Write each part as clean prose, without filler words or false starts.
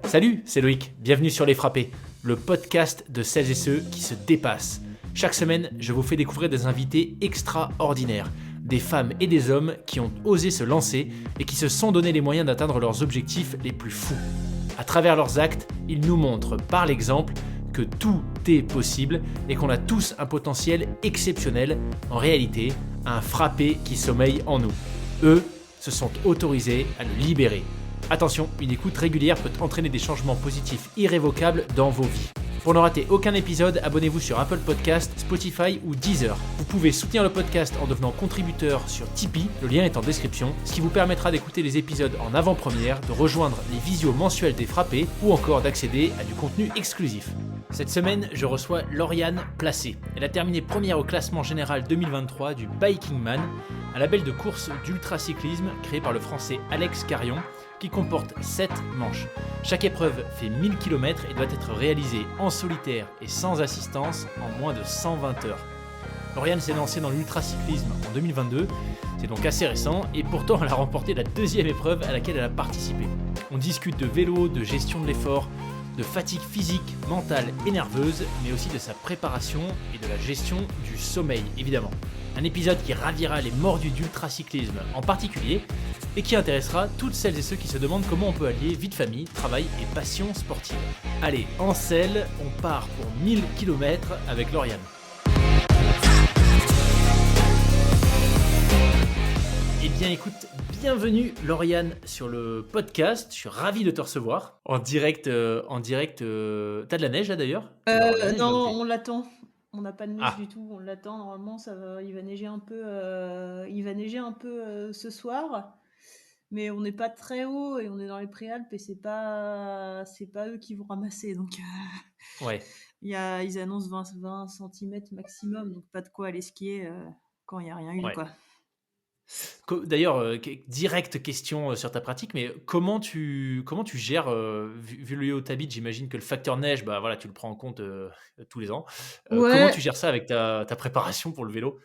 Salut, c'est Loïc, bienvenue sur Les Frappés, le podcast de celles et ceux qui se dépassent. Chaque semaine, je vous fais découvrir des invités extraordinaires, des femmes et des hommes qui ont osé se lancer et qui se sont donné les moyens d'atteindre leurs objectifs les plus fous. À travers leurs actes, ils nous montrent par l'exemple que tout est possible et qu'on a tous un potentiel exceptionnel, en réalité, un frappé qui sommeille en nous. Eux se sont autorisés à le libérer. Attention, une écoute régulière peut entraîner des changements positifs irrévocables dans vos vies. Pour ne rater aucun épisode, abonnez-vous sur Apple Podcasts, Spotify ou Deezer. Vous pouvez soutenir le podcast en devenant contributeur sur Tipeee, le lien est en description, ce qui vous permettra d'écouter les épisodes en avant-première, de rejoindre les visios mensuels des frappés ou encore d'accéder à du contenu exclusif. Cette semaine, je reçois Lauriane Placé. Elle a terminé première au classement général 2023 du Biking Man, un label de course d'ultracyclisme créé par le français Alex Carion, qui comporte 7 manches. Chaque épreuve fait 1000 km et doit être réalisée en solitaire et sans assistance en moins de 120 heures. Lauriane s'est lancée dans l'ultracyclisme en 2022, c'est donc assez récent, et pourtant elle a remporté la deuxième épreuve à laquelle elle a participé. On discute de vélo, de gestion de l'effort, de fatigue physique, mentale et nerveuse, mais aussi de sa préparation et de la gestion du sommeil, évidemment. Un épisode qui ravira les mordus d'ultracyclisme en particulier, et qui intéressera toutes celles et ceux qui se demandent comment on peut allier vie de famille, travail et passion sportive. Allez, en selle, on part pour 1000 km avec Lauriane. Eh bien écoute, bienvenue Lauriane sur le podcast, je suis ravi de te recevoir en direct. T'as de la neige là d'ailleurs? Non, on l'attend. On n'a pas de neige Ah, du tout, on l'attend. Normalement, ça va, il va neiger un peu, ce soir, mais on n'est pas très haut et on est dans les Préalpes et c'est pas eux qui vont ramasser. Donc, ouais. ils annoncent 20 centimètres maximum, donc pas de quoi aller skier quand il n'y a rien eu, Ouais. quoi. D'ailleurs, directe question sur ta pratique, mais comment tu gères, vu le lieu où tu habites, j'imagine que le facteur neige, bah voilà, tu le prends en compte tous les ans. Comment Ouais. tu gères ça avec ta préparation pour le vélo?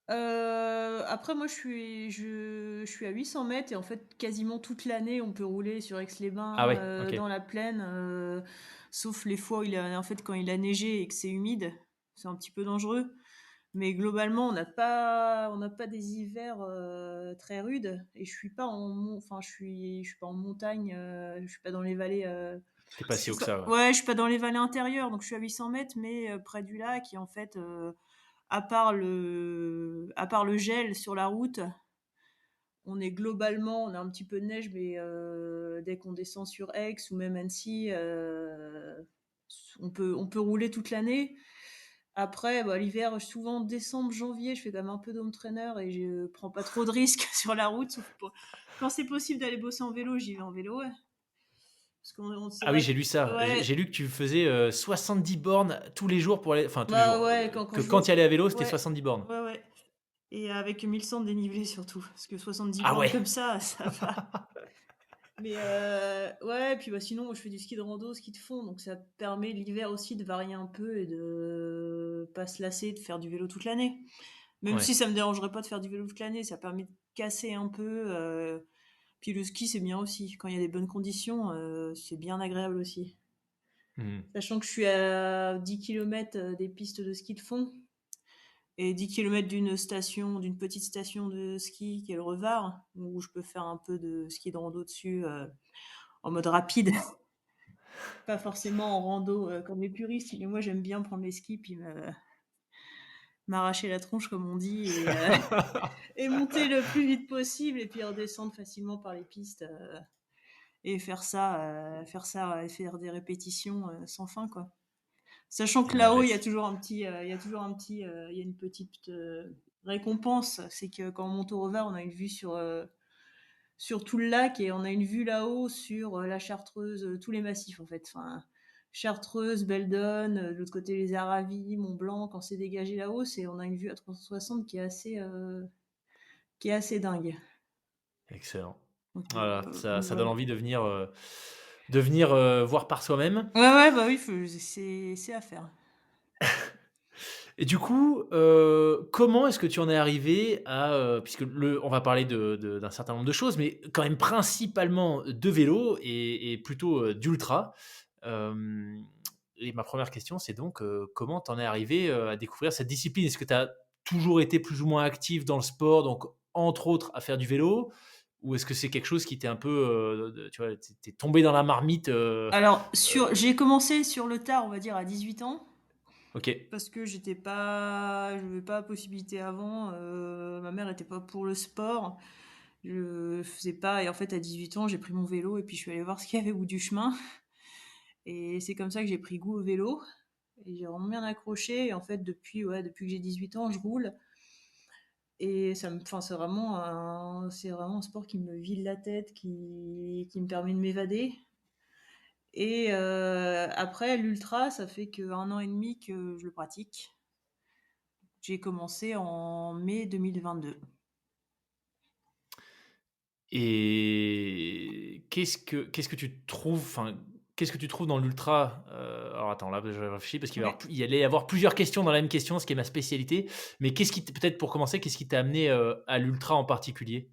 Après moi je suis à 800 mètres et en fait quasiment toute l'année on peut rouler sur Ah Aix-les-Bains, ouais, ok. dans la plaine, sauf les fois où quand il a neigé et que c'est humide, c'est un petit peu dangereux. Mais globalement on n'a pas des hivers, très rudes et je suis pas en montagne, je suis pas dans les vallées, T'es pas si haut que ça, ouais. ouais, je suis pas dans les vallées intérieures, donc je suis à 800 mètres, mais près du lac et en fait, à part le gel sur la route, on a un petit peu de neige, mais dès qu'on descend sur Aix ou même Annecy, on peut rouler toute l'année. Après, bah, l'hiver, souvent décembre, janvier, je fais quand même un peu d'home trainer et je prends pas trop de risques sur la route, sauf quand c'est possible d'aller bosser en vélo, j'y vais en vélo, ouais. Parce c'est Ah oui, vrai j'ai lu ça. que, J'ai ouais, lu que tu faisais 70 bornes tous les jours pour aller, enfin tous les bah jours, ouais, quand que je quand vais, tu allais à vélo, c'était ouais, 70 bornes. ouais, ouais. Et avec 1100 de dénivelé surtout, parce que 70 Ah bornes ouais. comme ça va. Mais ouais, puis bah, sinon, moi, je fais du ski de rando, ski de fond, donc ça permet l'hiver aussi de varier un peu et de pas se lasser de faire du vélo toute l'année. Même Ouais. si ça me dérangerait pas de faire du vélo toute l'année, ça permet de casser un peu. Puis le ski, c'est bien aussi. Quand il y a des bonnes conditions, c'est bien agréable aussi. Mhm. Sachant que je suis à 10 km des pistes de ski de fond et 10 km d'une petite station de ski qui est le Revard, où je peux faire un peu de ski de rando dessus en mode rapide. Pas forcément en rando comme les puristes, mais moi j'aime bien prendre les skis puis m'arracher la tronche comme on dit et monter le plus vite possible et puis redescendre facilement par les pistes et faire des répétitions sans fin, quoi. Sachant que Ah là-haut ouais. il y a une petite récompense, c'est que quand on monte au Revard, on a une vue sur tout le lac et on a une vue là-haut sur la Chartreuse, tous les massifs en fait. Enfin, Chartreuse, Beldon, de l'autre côté les Aravis, Mont Blanc, quand c'est dégagé là-haut, on a une vue à 360 qui est assez dingue. Excellent. Donc, Voilà, ça donne voilà. envie de venir voir par soi-même. Ouais, ouais, bah oui, c'est à faire. Et du coup, comment est-ce que tu en es arrivé à, puisque on va parler d'un certain nombre de choses, mais quand même principalement de vélo et plutôt, d'ultra. Hem et ma première question, c'est donc, comment tu en es arrivé, à découvrir cette discipline? Est-ce que tu as toujours été plus ou moins actif dans le sport, donc entre autres à faire du vélo? Ou est-ce que c'est quelque chose qui t'est un peu, de tu vois, tu es tombé dans la marmite, Alors j'ai commencé sur le tard, on va dire à 18 ans, OK. parce que j'avais pas la possibilité avant, ma mère était pas pour le sport. Je faisais pas et en fait à 18 ans, j'ai pris mon vélo et puis je suis allée voir ce qu'il y avait au bout du chemin et c'est comme ça que j'ai pris goût au vélo et j'ai vraiment bien accroché et en fait depuis que j'ai 18 ans, je roule et c'est vraiment un sport qui me vide la tête, qui me permet de m'évader et après l'ultra, ça fait qu'1 an et demi que je le pratique. J'ai commencé en mai 2022. Et qu'est-ce que tu trouves, enfin, qu'est-ce que tu trouves dans l'ultra? Alors attends, là, je réfléchis parce Ouais. il y allait y avoir plusieurs questions dans la même question, ce qui est ma spécialité. Mais peut-être pour commencer, qu'est-ce qui t'a amené, à l'ultra en particulier?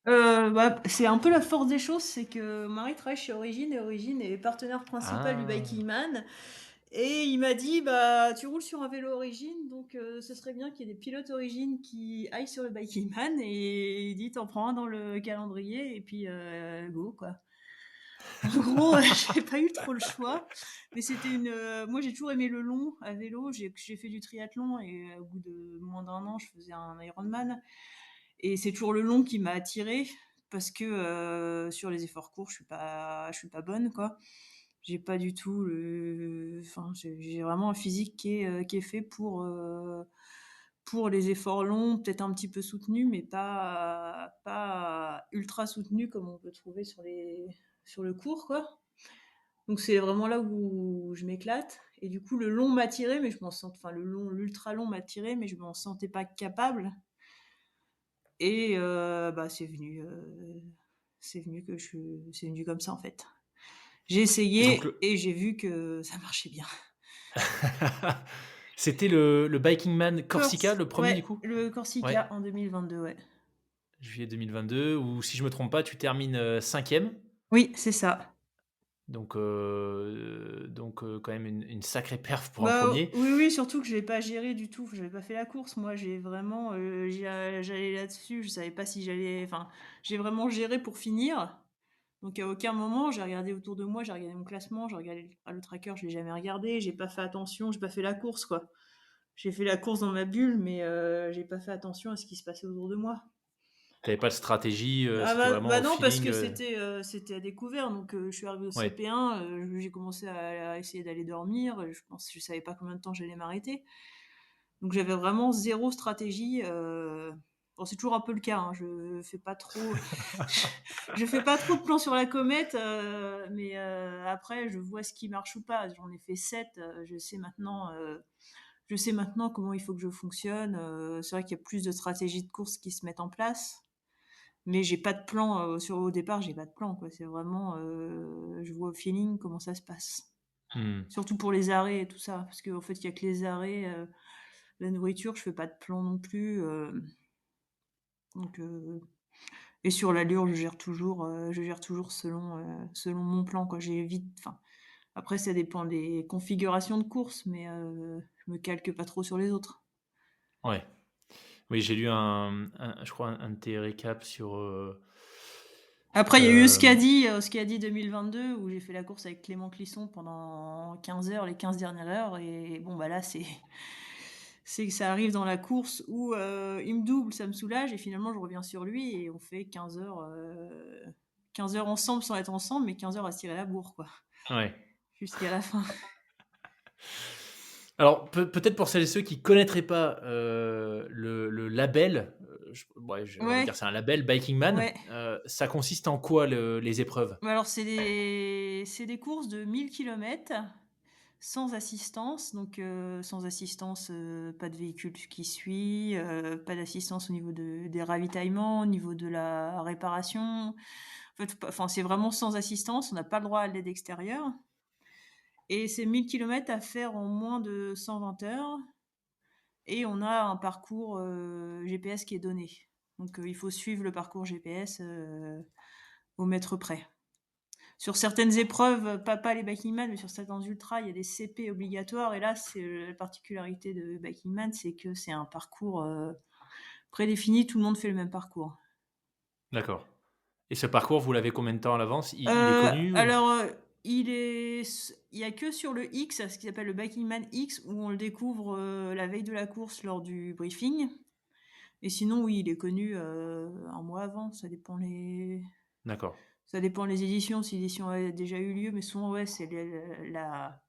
Bah, c'est un peu la force des choses, c'est que mon mari travaille chez Origine et Origine est partenaire principal du Ah! Biking Man et il m'a dit: «Bah, tu roules sur un vélo Origine, donc ce serait bien qu'il y ait des pilotes Origine qui aillent sur le Biking Man» et il dit: «Tu prends un dans le calendrier et puis, go, quoi». En gros, j'ai pas eu trop le choix, mais moi j'ai toujours aimé le long à vélo. J'ai fait du triathlon et au bout de moins d'un an, je faisais un Ironman et c'est toujours le long qui m'a attirée parce que, sur les efforts courts, je suis pas bonne, quoi. J'ai pas du tout j'ai vraiment un physique qui est fait pour les efforts longs, peut-être un petit peu soutenus, mais pas ultra soutenus comme on peut trouver sur le court, quoi. Donc c'est vraiment là où je m'éclate et du coup le long m'a attirée, mais je m'en sens enfin l'ultra long m'a attirée, mais je m'en sentais pas capable et bah, c'est venu comme ça, en fait. J'ai Et donc essayé et j'ai vu que ça marchait bien. c'était le Biking Man Corsica, le premier Ouais, du coup? le Ouais, Corsica en 2022, ouais. juillet 2022, ou si je me trompe pas, tu termines, 5e. Oui, c'est ça. Quand même une sacrée perf pour un Bah, premier. oui, oui, surtout que je l'ai pas géré du tout. J'avais pas fait la course. Moi, j'ai vraiment, j'allais là-dessus. Je savais pas si j'allais j'ai vraiment géré pour finir. Donc à aucun moment, j'ai regardé autour de moi, j'ai regardé mon classement, j'ai regardé le tracker, je l'ai jamais regardé, j'ai pas fait attention, j'ai pas fait la course, quoi. J'ai fait la course dans ma bulle, mais j'ai pas fait attention à ce qui se passait autour de moi. T'avais pas de stratégie, Ah c'était vraiment au non, parce feeling, que c'était à découvert, donc je suis arrivée au ouais. CP1, j'ai commencé à essayer d'aller dormir, je savais pas combien de temps j'allais m'arrêter. Donc j'avais vraiment zéro stratégie, bon c'est toujours un peu le cas, hein, je fais pas trop de plans sur la comète, mais après je vois ce qui marche ou pas. J'en ai fait 7, je sais maintenant comment il faut que je fonctionne, c'est vrai qu'il y a plus de stratégies de course qui se mettent en place, mais j'ai pas de plan, au départ, j'ai pas de plan, quoi. C'est vraiment, je vois au feeling comment ça se passe. Mmh. Surtout pour les arrêts et tout ça, parce qu'en fait, il y a que les arrêts, la nourriture, je fais pas de plan non plus, donc et sur l'allure, je gère toujours selon mon plan, quoi. J'évite après ça dépend des configurations de course, mais je me calque pas trop sur les autres. Ouais. Oui, j'ai lu je crois un de tes récaps sur, Après, il y a eu hem Euskadi 2022 où j'ai fait la course avec Clément Clisson pendant 15 heures, les 15 dernières heures et bon, bah, là, c'est que ça arrive dans la course où, il me double, ça me soulage et finalement je reviens sur lui et on fait 15 heures ensemble sans être ensemble, mais 15 heures à se tirer la bourre, quoi, ouais. jusqu'à la fin. Alors peut-être pour celles et ceux qui connaîtraient pas, le label, on va dire Ouais, c'est un label Biking Man, ouais. ça consiste en quoi les épreuves? Bah, alors c'est des courses de 1 000 kilomètres sans assistance, donc sans assistance, pas de véhicule qui suit, pas d'assistance au niveau des ravitaillements, au niveau de la réparation. En fait, c'est vraiment sans assistance, on n'a pas le droit à l'aide extérieure et c'est 1 000 kilomètres à faire en moins de 120 heures et on a un parcours, GPS qui est donné. Donc il faut suivre le parcours GPS, au mètre près. Sur certaines épreuves, pas les Biking Man, mais sur certains ultras, il y a des CP obligatoires et là, c'est, la particularité de Biking Man, c'est que c'est un parcours, prédéfini, tout le monde fait le même parcours. D'accord. Et ce parcours, vous l'avez combien de temps à l'avance? Il est connu ou? Alors, il y a que sur le X, ce qui s'appelle le Biking Man X, où on le découvre, la veille de la course lors du briefing et sinon, oui, il est connu, 1 mois avant, D'accord. ça dépend les éditions, si l'édition a déjà eu lieu, mais souvent, ouais, c'est la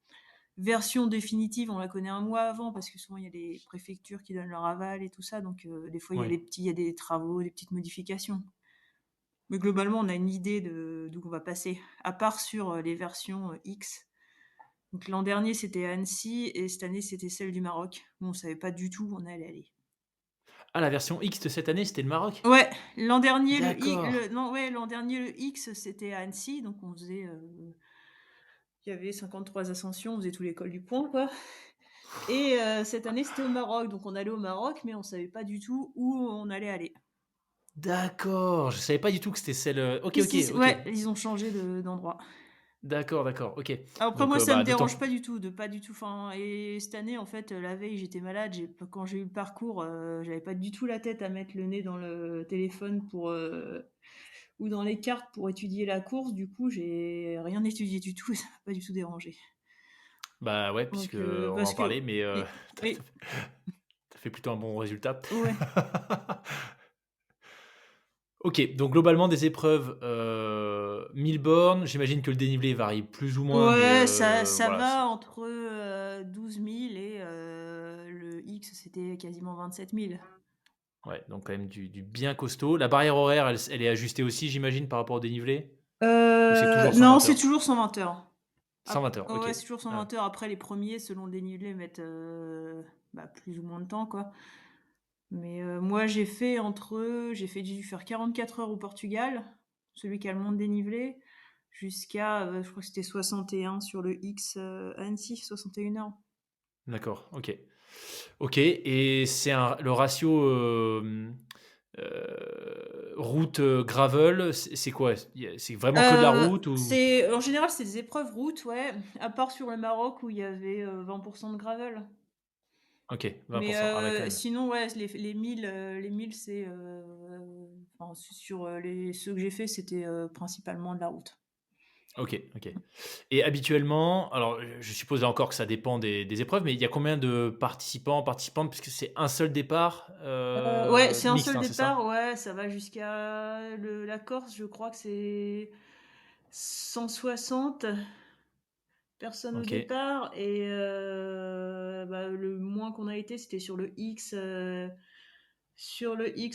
version définitive, on la connaît 1 mois avant parce que souvent il y a les préfectures qui donnent leur aval et tout ça, donc des fois Oui. il y a des travaux, des petites modifications. Mais globalement, on a une idée de d'où on va passer, à part sur, les versions, X. Donc l'an dernier, c'était à Annecy et cette année, c'était celle du Maroc, où on savait pas du tout où on allait aller. Ah, la version X de cette année, c'était le Maroc? Ouais, l'an dernier, D'accord. l'an dernier, le X, c'était à Annecy, donc on faisait, il y avait 53 ascensions, on faisait tous les cols du Pont, quoi. Et cette année, c'était au Maroc, donc on allait au Maroc, mais on savait pas du tout où on allait aller. D'accord, je savais pas du tout que c'était celle, OK, Si, OK, si, si, OK. ouais, ils ont changé d'endroit. D'accord, d'accord, OK. Après Donc moi, ça me bah, dérange d'autant pas du tout, de pas du tout enfin et cette année, en fait, la veille, j'étais malade, quand j'ai eu le parcours, j'avais pas du tout la tête à mettre le nez dans le téléphone ou dans les cartes pour étudier la course. Du coup, j'ai rien étudié du tout et ça m'a pas du tout dérangé. bah, ouais, puisque Donc on va parce en parler, que mais et tu oui, as fait plutôt un bon résultat. ouais. OK, donc globalement des épreuves, 1000 bornes, j'imagine que le dénivelé varie plus ou moins, mais Ouais, ça voilà, c'est va entre, 12 000 et le X, c'était quasiment 27 000. ouais, donc quand même du bien costaud. La barrière horaire, elle est ajustée aussi, j'imagine, par rapport au dénivelé? Ou c'est toujours Non, 120 c'est heures? toujours 120 heures. 120 heures, OK. Ouais, c'est toujours Ah, 120 heures. Après, les premiers, selon le dénivelé, mettent, plus ou moins de temps, quoi. Mais moi, j'ai dû faire 44 heures au Portugal, celui qui a le moins de dénivelé, jusqu'à, je crois que c'était 61 sur le X, Annecy, 61 heures. d'accord, OK. OK et c'est le ratio, route, gravel, c'est quoi? C'est vraiment que de la route ou? C'est en général, c'est des épreuves route, ouais, à part sur le Maroc où il y avait, 20 de gravel. OK, 20. Mais Ah ouais, quand même. sinon, ouais, les 1000 c'est, enfin, sur, ceux que j'ai fait, c'était, principalement de la route. OK, OK. Et habituellement, alors, je suppose là encore que ça dépend des épreuves, mais il y a combien de participants, participantes? Puisque c'est un seul départ, Ouais, c'est un mixte, seul hein, c'est ça? départ, ouais, ça va jusqu'à la Corse, je crois que c'est 160 personnes au OK, départ et le moins qu'on a été, c'était sur le X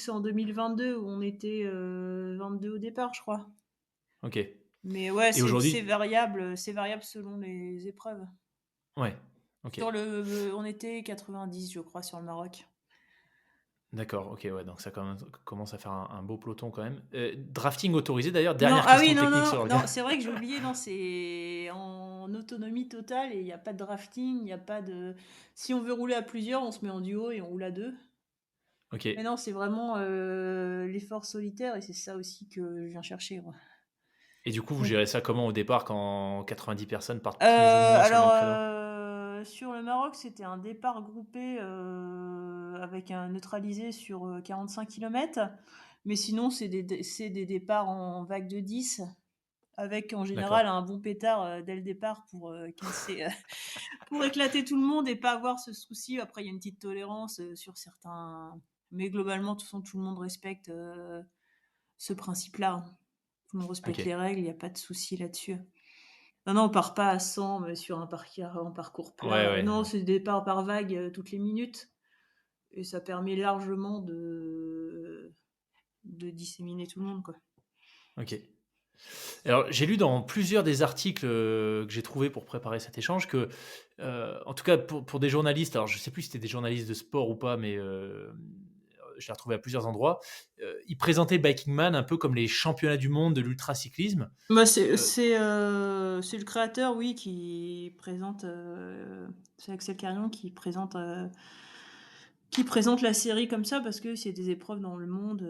en 2022 où on était, 22 au départ, je crois. OK. Mais ouais, Et aujourd'hui c'est variable selon les épreuves. ouais, OK. On était 90, je crois, sur le Maroc. D'accord, OK, ouais, donc ça commence à faire un beau peloton quand même. Drafting autorisé d'ailleurs? Non, Dernière ah oui, question non, technique non, sur le non, c'est vrai que j'ai oublié, non, c'est en autonomie totale et il y a pas de drafting, il y a pas de si on veut rouler à plusieurs, on se met en duo et on roule à 2. Mais OK. non, c'est vraiment, l'effort solitaire et c'est ça aussi que je viens chercher, moi. Et du coup, vous Donc gérez ça comment au départ quand 90 personnes partent plus ou moins sur le même créneau? sur le Maroc, c'était un départ groupé, avec un neutralisé sur, 45 kilomètres. Mais sinon, c'est des départs en vague de 10 avec en général D'accord, un bon pétard, dès le départ pour, casser, pour éclater tout le monde et pas avoir ce souci. Après, il y a une petite tolérance, sur certains mais globalement, de toute façon, tout le monde respecte, ce principe-là. Tout le monde respecte OK. les règles, il y a pas de souci là-dessus. Non, non, on part pas à 100, sur un parcours Ouais, plat. ouais, Non, c'est des départs par vague, toutes les minutes et ça permet largement de disséminer tout le monde, quoi. OK. Alors, j'ai lu dans plusieurs des articles, que j'ai trouvés pour préparer cet échange que, en tout cas pour des journalistes, alors je sais plus si c'était des journalistes de sport ou pas, mais, je l'ai retrouvé à plusieurs endroits, ils présentaient Biking Man un peu comme les championnats du monde de l'ultracyclisme. Bah, Heu, c'est le créateur, oui, qui présente, c'est Axel Carrion qui présente, qui présente la série comme ça parce que c'est des épreuves dans le monde,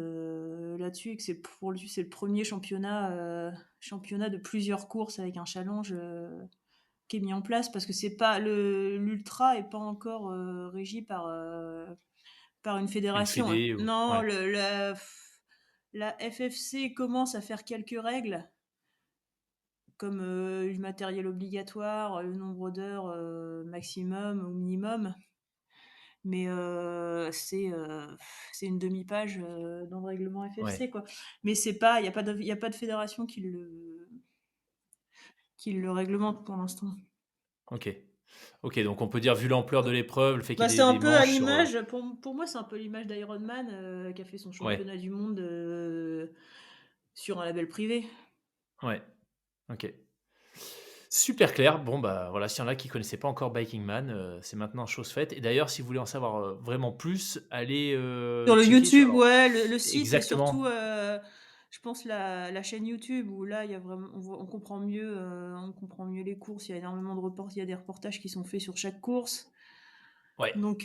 là-dessus et que c'est pour lui, c'est le premier championnat de plusieurs courses avec un challenge, qui est mis en place parce que c'est pas l'ultra est pas encore, régi par une Une fédération, hein. fédé ou Non, ouais. la FFC commence à faire quelques règles comme, le matériel obligatoire, le nombre d'heures, maximum ou minimum, mais c'est une demi-page, dans le règlement Ouais, FFC, quoi. Mais c'est pas il y a pas de fédération qui le réglemente pour l'instant. OK. OK, donc on peut dire, vu l'ampleur de l'épreuve, le fait Bah, qu'il y c'est ait un des peu à manches sur, l'image pour moi, c'est un peu l'image d'Ironman, qui a fait son ouais, championnat du monde, sur un label privé. ouais, OK. Super clair. Bon, bah, voilà, s'il y en a qui connaissaient pas encore Biking Man, c'est maintenant chose faite et d'ailleurs, si vous voulez en savoir, vraiment plus, allez, Sur le checker sur YouTube, alors ouais, le site et surtout, exactement. je pense la chaîne YouTube où là, il y a vraiment on comprend mieux les courses. Il y a énormément de report il y a des reportages qui sont faits sur chaque course. Ouais. Donc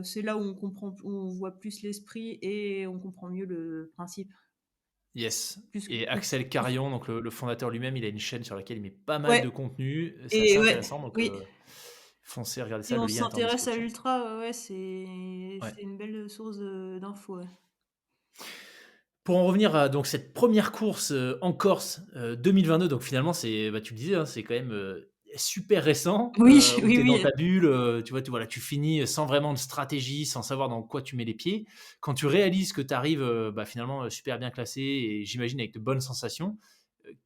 c'est là où où on voit plus l'esprit et on comprend mieux le principe. Yes Plus et plus Axel plus Carion, donc le fondateur lui-même, il a une chaîne sur laquelle il met pas mal de ouais contenu, c'est assez et ouais, intéressant donc oui. foncez regarder Si ça, le on lien est en s'intéresse à description. l'ultra, ouais, ouais, c'est Ouais. une belle source d'infos, ouais. Pour en revenir à donc cette première course, en Corse, 2022 donc finalement c'est bah, tu le disais, hein, c'est quand même, super récent, Oui, où oui, tu es dans oui. ta bulle, tu vois? Voilà, tu finis, sans vraiment de stratégie, sans savoir dans quoi tu mets les pieds. Quand tu réalises que tu arrives, bah, finalement, super bien classé et j'imagine avec de bonnes sensations,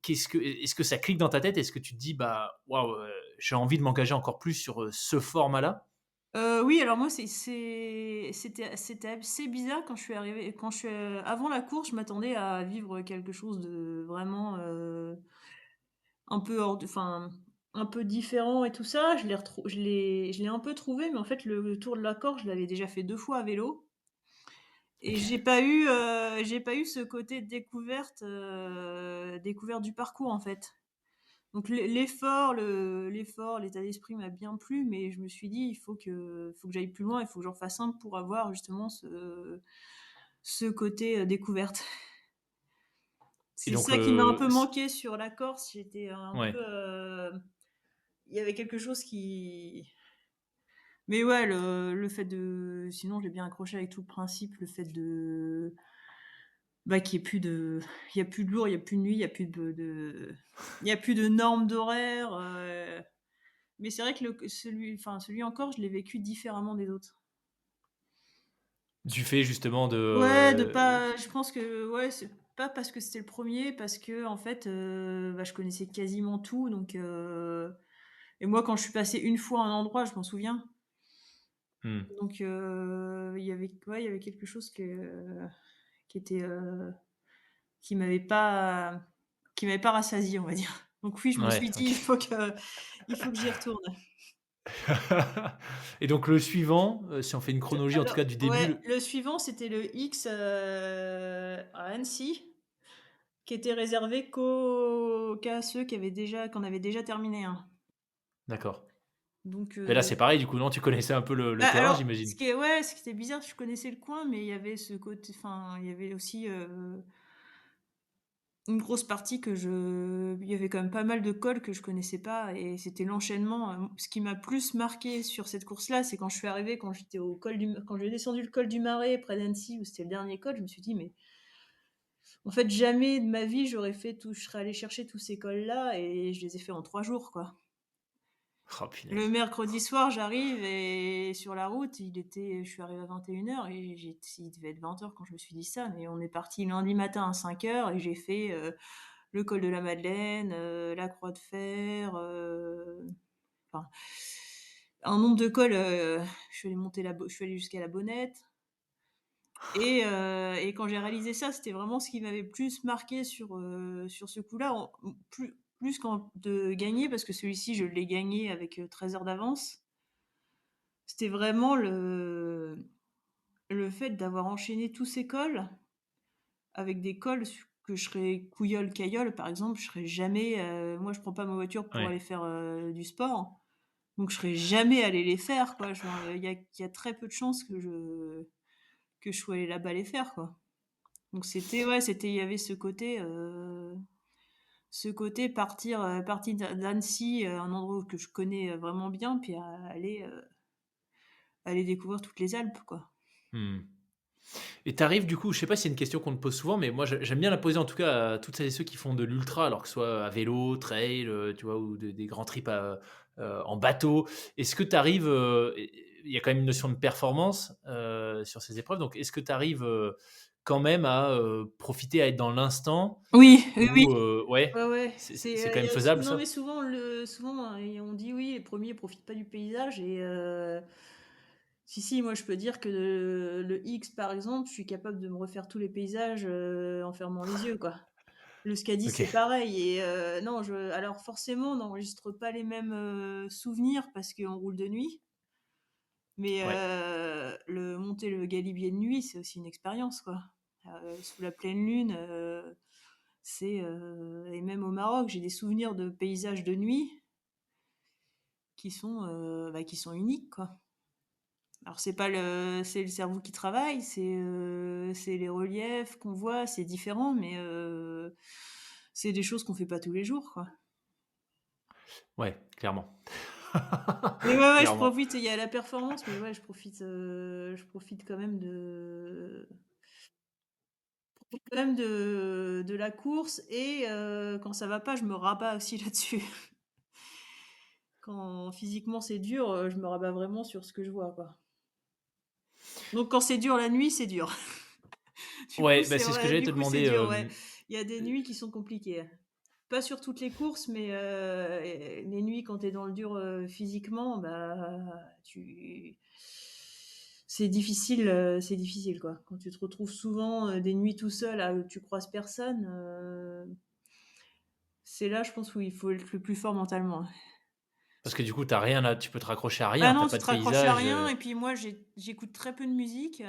est-ce que ça clique dans ta tête? Est-ce que tu te dis: «Bah, waouh, j'ai envie de m'engager encore plus sur, ce format-là»? Oui, alors moi, c'était assez bizarre quand je suis arrivée quand je suis, avant la course, je m'attendais à vivre quelque chose de vraiment, un peu hors de enfin, un peu différent et tout ça. Je l'ai un peu trouvé, mais en fait, le tour de la Corse, je l'avais déjà fait 2 fois à vélo et OK. j'ai pas eu ce côté découverte du parcours, en fait. Donc l'état d'esprit m'a bien plu, mais je me suis dit: «Il faut que j'aille plus loin, il faut que j'en fasse un pour avoir justement ce côté, découverte». Et C'est donc ça qui m'a un peu manqué sur la Corse. J'étais un ouais. peu, il y avait quelque chose mais ouais, le fait de sinon j'ai bien accroché avec tout le principe, le fait de bah, il y a plus de jour, il y a plus de nuit, il y a plus de normes d'horaire, mais c'est vrai que celui encore, je l'ai vécu différemment des autres. Du fait justement de, Ouais, je pense que ouais, c'est pas parce que c'était le premier, parce qu'en fait, bah, je connaissais quasiment tout donc et moi quand je suis passée une fois à un endroit, je m'en souviens. mmh. Donc il y avait quelque chose qui était, qui m'avait pas qui m'avait pas rassasiée, on va dire. Donc oui, je me Ouais, suis dit: OK. «Il faut que j'y retourne». Et donc le suivant, si on fait une chronologie en tout Alors cas du début, ouais, le le suivant, c'était le X, à Annecy, qui était réservé qu'à ceux qu'on avait déjà terminé un. d'accord. Donc Et là, c'est pareil du coup, non? Tu connaissais un peu le bah, terrain, alors, j'imagine? ce qui était bizarre, je connaissais le coin, mais il y avait ce côté enfin, il y avait aussi, une grosse partie il y avait quand même pas mal de cols que je connaissais pas et c'était l'enchaînement, ce qui m'a plus marqué sur cette course-là, c'est quand je suis arrivée, quand j'ai descendu le col du Marais près d'Annecy où c'était le dernier col, je me suis dit: «Mais en fait, jamais de ma vie je serais allée chercher tous ces cols-là» et je les ai fait en 3 jours, quoi. Oh Le punaise. mercredi soir, j'arrive et sur la route, je suis arrivée à 21h et il devait être 20h quand je me suis dit ça, mais on est parti lundi matin à 5h et j'ai fait, le col de la Madeleine, la Croix de Fer, enfin, un nombre de cols, je suis allée jusqu'à la Bonnette et quand j'ai réalisé ça, c'était vraiment ce qui m'avait le plus marqué sur ce coup-là, plus qu'en de gagner parce que celui-ci, je l'ai gagné avec, 13 heures d'avance. C'était vraiment le fait d'avoir enchaîné tous ces cols avec des cols que je serais Couilleul-Cailleul, par exemple, je serais jamais, moi je prends pas ma voiture pour Ouais. aller faire, du sport. Donc je serais jamais allée les faire, quoi. Genre, il y a très peu de chances que je sois allée là-bas les faire, quoi. Donc il y avait ce côté partir d'Annecy, un endroit que je connais, vraiment bien, puis aller découvrir toutes les Alpes, quoi. Mmh. Et t'arrives du coup, je sais pas si c'est une question qu'on te pose souvent, mais moi j'aime bien la poser en tout cas à toutes celles et ceux qui font de l'ultra, alors que ce soit à vélo, trail, tu vois, ou des grands trips en bateau. Est-ce que tu arrives, il y a quand même une notion de performance sur ces épreuves, donc est-ce que tu arrives quand même à profiter, à être dans l'instant Oui, oui, oui. ou Ouais, ouais, ouais, c'est quand même faisable non, mais ça? souvent, on dit: «Oui, les premiers profitent pas du paysage» si, moi je peux dire que le X, par exemple, je suis capable de me refaire tous les paysages, en fermant les yeux, quoi. Le Skadi, OK, c'est pareil non, alors forcément, on n'enregistre pas les mêmes, souvenirs parce qu'on roule de nuit, mais ouais. le monter le Galibier de nuit, c'est aussi une expérience, quoi. Sous la pleine lune, et même au Maroc, j'ai des souvenirs de paysages de nuit qui sont uniques, quoi. Alors c'est le cerveau qui travaille, c'est les reliefs qu'on voit, c'est différent, mais c'est des choses qu'on fait pas tous les jours, quoi. Ouais, clairement. Mais ouais, je Clairement. profite, il y a la performance, mais ouais, je profite quand même de la course et quand ça va pas, je me rabats aussi là-dessus. Quand physiquement c'est dur, je me rabats vraiment sur ce que je vois, quoi. Donc quand c'est dur la nuit, c'est dur. Du coup, Ouais, bah, c'est c'est ce que vrai, j'allais du te coup, c'est demander, dur, ouais. Il y a des nuits qui sont compliquées. Pas sur toutes les courses, mais les nuits quand tu es dans le dur, physiquement, bah, tu c'est difficile, quoi. Quand tu te retrouves souvent, des nuits tout seul à où tu croises personne, c'est là, je pense, où il faut être le plus fort mentalement. parce que du coup, tu rien à tu peux te raccrocher à Ah rien, tu non, pas tu de te raccroches à paysage, rien et puis moi, j'écoute très peu de musique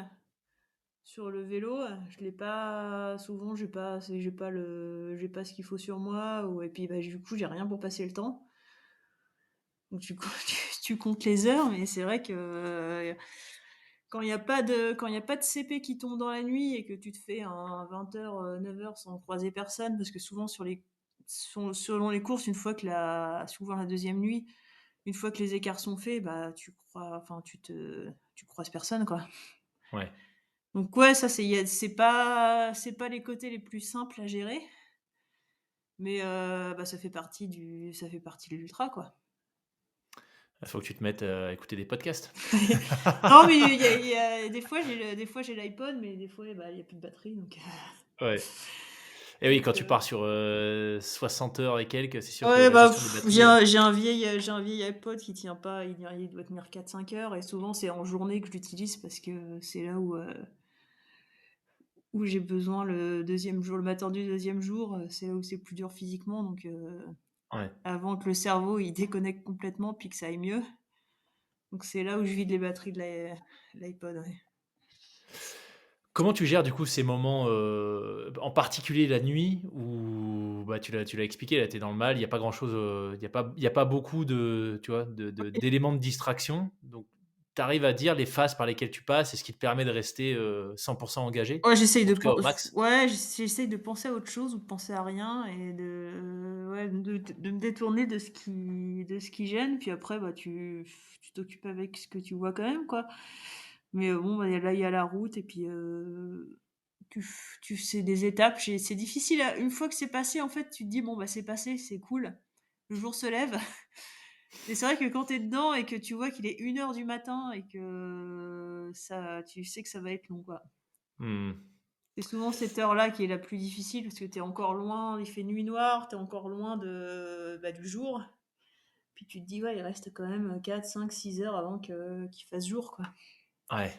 sur le vélo. Je l'ai pas souvent, j'ai pas ce qu'il faut sur moi et puis, bah, du coup, j'ai rien pour passer le temps. Donc tu comptes les heures, mais c'est vrai que quand il y a pas de CP qui tombe dans la nuit et que tu te fais un 20h, 9h sans croiser personne, parce que souvent selon les courses, souvent la deuxième nuit, une fois que les écarts sont faits, bah enfin tu croises personne, quoi. ouais. Donc ouais, ça c'est pas les côtés les plus simples à gérer, mais bah ça fait partie de l'ultra, quoi. Il faut que tu te mettes, à écouter des podcasts. Non, mais des fois j'ai l'iPod, mais des fois, bah, il y a plus de batterie, donc Ouais. Et oui, donc quand tu pars sur, 60 heures et quelques, c'est sûr que ouais, la bah, gestion des j'ai batteries, un j'ai un vieil iPod qui tient pas, il doit tenir 4-5 heures et souvent c'est en journée que je l'utilise parce que c'est là où j'ai besoin le matin du deuxième jour, c'est là où c'est plus dur physiquement, donc ouais. avant que le cerveau il déconnecte complètement puis que ça aille mieux, donc c'est là où je vide les batteries de l'iPod, ouais. Comment tu gères du coup ces moments, en particulier la nuit où, bah, tu l'as expliqué, là, tu es dans le mal, il y a pas grand chose, il y a pas beaucoup de tu vois, d'éléments de distraction, donc tu arrives à dire les phases par lesquelles tu passes et ce qui te permet de rester, 100 engagé? Ouais, En tout cas au max? j'essaye de penser à autre chose ou de penser à rien et de me détourner de ce qui gêne, puis après, bah, tu t'occupes avec ce que tu vois quand même, quoi. Mais bon, bah, là, il y a la route et puis, tu c'est des étapes, c'est difficile à une fois que c'est passé, en fait, tu te dis: «Bon, bah, c'est passé, c'est cool, le jour se lève». Mais c'est vrai que quand tu es dedans et que tu vois qu'il est 1 heure du matin et que ça tu sais que ça va être long, quoi. Mmh. C'est souvent cette heure-là qui est la plus difficile parce que tu es encore loin, il fait nuit noire, tu es encore loin du jour. Puis tu te dis: «Ouais, il reste quand même 4-5-6 heures avant qu'il fasse jour, quoi». Ouais.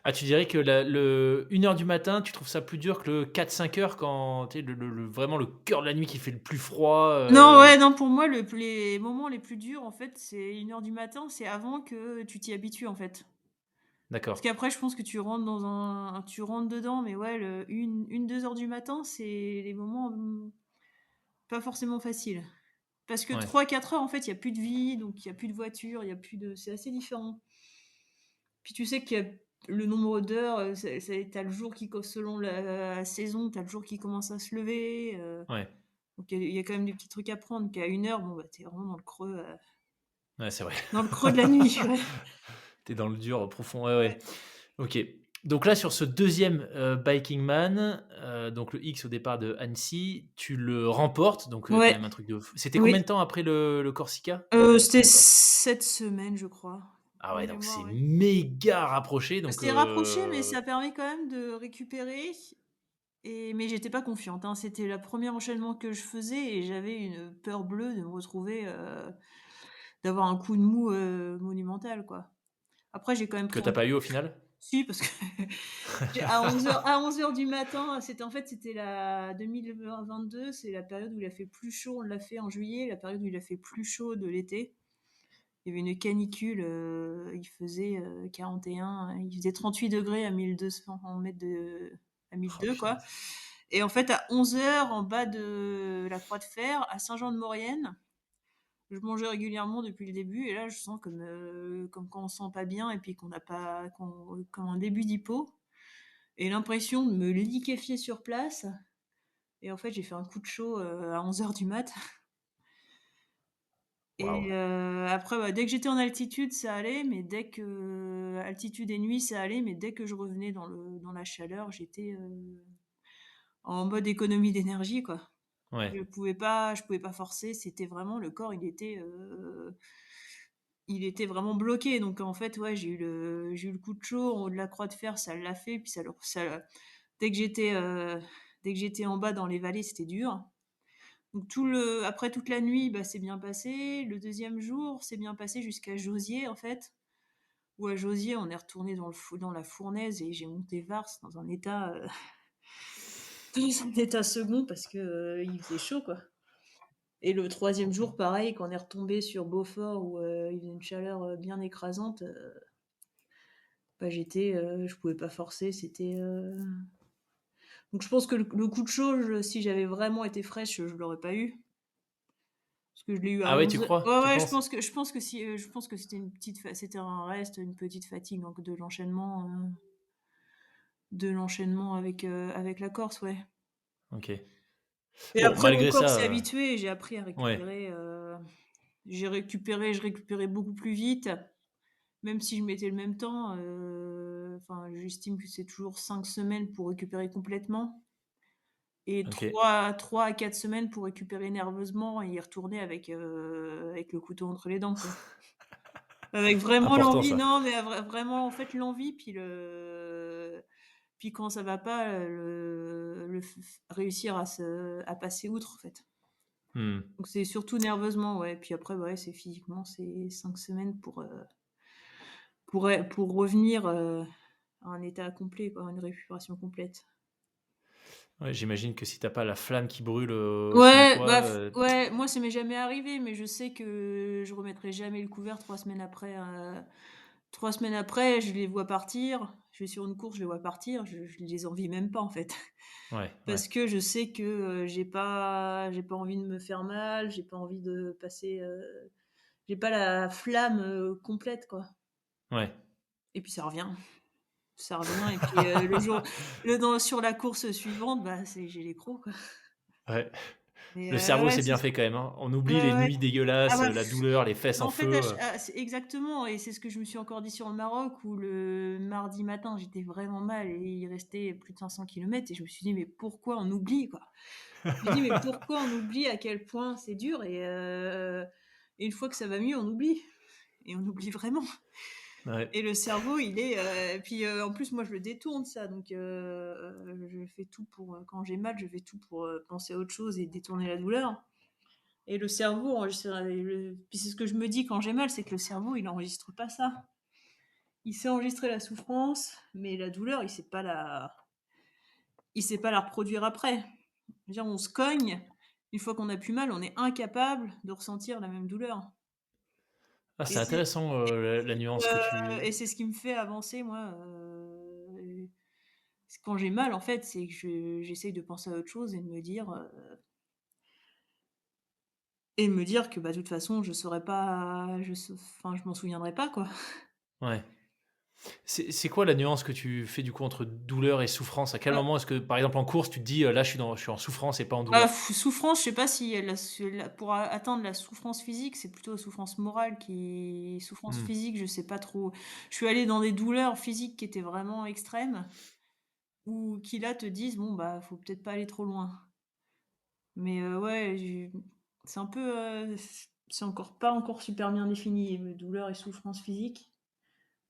Ah, tu dirais que le 1 heure du matin, tu trouves ça plus dur que le 4-5 heures quand tu sais, vraiment le cœur de la nuit qui fait le plus froid, Non, ouais, non, pour moi, les moments les plus durs, en fait, c'est 1 heure du matin, c'est avant que tu t'y habitues, en fait. Parce D'accord. qu'après, je pense que tu rentres dedans, mais ouais, 2 heures du matin, c'est les moments, pas forcément faciles. Parce que Ouais, 3-4 heures, en fait, il y a plus de vie, donc il y a plus de voiture, il y a plus de c'est assez différent. Puis tu sais qu'il y a le nombre d'heures, c'est tu le jour qui co selon la saison, tu as le jour qui commence à se lever, ouais, donc il y a quand même des petits trucs à prendre, qu'à 1 heure, bon, bah, tu es vraiment ouais, c'est vrai. dans le creux de la nuit, ouais. Tu dans le dur profond, ouais, ouais. Ouais. OK. Donc là, sur ce deuxième Biking Man, donc le X au départ de Annecy, tu le remportes, donc quand Ouais, même un truc de fou. C'était combien oui, de temps après le Corsica, ton c'était record? 7 semaines, je crois, Ah de ouais, donc mémoire, c'est ouais. méga rapproché, donc C'est rapproché, mais ça permet quand même de récupérer mais j'étais pas confiante, hein. C'était le premier enchaînement que je faisais et j'avais une peur bleue de me retrouver, d'avoir un coup de mou, monumental, quoi. Après, j'ai quand même que pris tu un pas eu au final? si, parce que j'ai à 11 heures du matin, c'était la 2022, c'est la période où il a fait plus chaud. On l'a fait en juillet, la période où il a fait plus chaud de l'été. Il y avait une canicule, il faisait, 41, il faisait 38 degrés à 1200 mètres à Oh 1002, quoi. punaise. Et en fait, à 11 heures, en bas de la Croix de Fer, à Saint-Jean-de-Maurienne, je mangeais régulièrement depuis le début et là, je sens comme quand on se sent pas bien et puis qu'on n'a pas qu'on comme un début d'hypo et l'impression de me liquéfier sur place et en fait, j'ai fait un coup de chaud, à 11 heures du mat. Waouh. Et après, bah, dès que j'étais en altitude, ça allait, mais dès que altitude et nuit, ça allait, mais dès que je revenais dans la chaleur, j'étais, en mode économie d'énergie, quoi. Ouais, Je pouvais pas forcer, c'était vraiment le corps, il était vraiment bloqué. Donc en fait, ouais, j'ai eu le coup de chaud en haut de la Croix de Fer, ça l'a fait, puis dès que j'étais, heu, dès que j'étais en bas dans les vallées, c'était dur. Donc après toute la nuit, bah, c'est bien passé. Le deuxième jour, c'est bien passé jusqu'à Jauziers, en fait, où à Jauziers, on est retourné dans la fournaise et j'ai monté Vars dans un état, dans un état second parce que, il faisait chaud, quoi. Et le troisième jour, pareil, quand on est retombé sur Beaufort où, il faisait une chaleur, bien écrasante, bah, je pouvais pas forcer, donc je pense que le coup de chaud, si j'avais vraiment été fraîche, je l'aurais pas eu. Parce que je l'ai eu à ah ouais, tu 11 crois? ouais, Tu ouais, penses? je pense que c'était un reste, une petite fatigue donc de l'enchaînement avec la Corse, ouais. OK. Et Bon, après mon malgré corps ça, s'est habitué et j'ai appris à ouais, récupérer, je récupérais beaucoup plus vite, même si je mettais le même temps, enfin, j'estime que c'est toujours 5 semaines pour récupérer complètement et OK. 3 à 4 semaines pour récupérer nerveusement et y retourner avec le couteau entre les dents, quoi. Avec vraiment Important l'envie, ça. non, mais vraiment, en fait, l'envie, puis quand ça va pas, le f réussir à passer outre, en fait. Mmh. Donc c'est surtout nerveusement, ouais, puis après, ouais, c'est physiquement, c'est 5 semaines pour revenir, à un état complet, quoi, une récupération complète. Ouais, j'imagine que si tu pas la flamme qui brûle, au fond de Ouais, toi, bah, ouais, moi, ça m'est jamais arrivé, mais je sais que je remettrai jamais le couvert 3 semaines après, 3 semaines après, je les vois partir. Je vais sur une course, je les vois partir, je les envie même pas, en fait. ouais, ouais, Parce que je sais que, j'ai pas envie de me faire mal, j'ai pas envie de passer, j'ai pas la flamme, complète, quoi. ouais. Et puis ça revient et puis, le jour le dans sur la course suivante, bah, j'ai les crocs, quoi. Ouais. Mais, Le cerveau, ouais, c'est c'est bien fait quand même, hein. On oublie ouais, les ouais. nuits Ah dégueulasses, bah, la douleur, les fesses en en fait, feu. c'est exactement et c'est ce que je me suis encore dit sur le Maroc où le mardi matin, j'étais vraiment mal et il restait plus de 500 kilomètres et je me suis dit: «Mais pourquoi on oublie, quoi?» Je me dis: «Mais pourquoi on oublie à quel point c'est dur?» et une fois que ça va mieux, on oublie et on oublie vraiment Ouais, et le cerveau, il est, puis, en plus, moi, je le détourne ça donc je fais tout quand j'ai mal, je fais tout pour, penser à autre chose et détourner la douleur et le cerveau enregistre puis c'est ce que je me dis quand j'ai mal, c'est que le cerveau, il enregistre pas ça. Il sait enregistrer la souffrance, mais la douleur, il sait pas la reproduire après. Je veux dire, on se cogne, une fois qu'on a plus mal, on est incapable de ressentir la même douleur. ah, Et c'est c'est intéressant, la nuance que et tu c'est ce qui me fait avancer, moi, quand j'ai mal, en fait, c'est que j'essaye de penser à autre chose et de me dire, et me dire que, bah, de toute façon, je saurais pas enfin, je m'en souviendrai pas, quoi. Ouais. C'est quoi la nuance que tu fais du coup entre douleur et souffrance? À quel Heu, moment est-ce que, par exemple, en course, tu te dis: «Là, je suis en souffrance et pas en Bah, douleur»? souffrance, je sais pas si la pour atteindre la souffrance physique, c'est plutôt la souffrance morale qui souffrance Mmh. physique, je sais pas trop. Je suis allée dans des douleurs physiques qui étaient vraiment extrêmes ou qui là te disent: «Bon, bah, faut peut-être pas aller trop loin». Mais ouais, c'est un peu, c'est encore pas encore super bien défini, douleur et souffrance physique.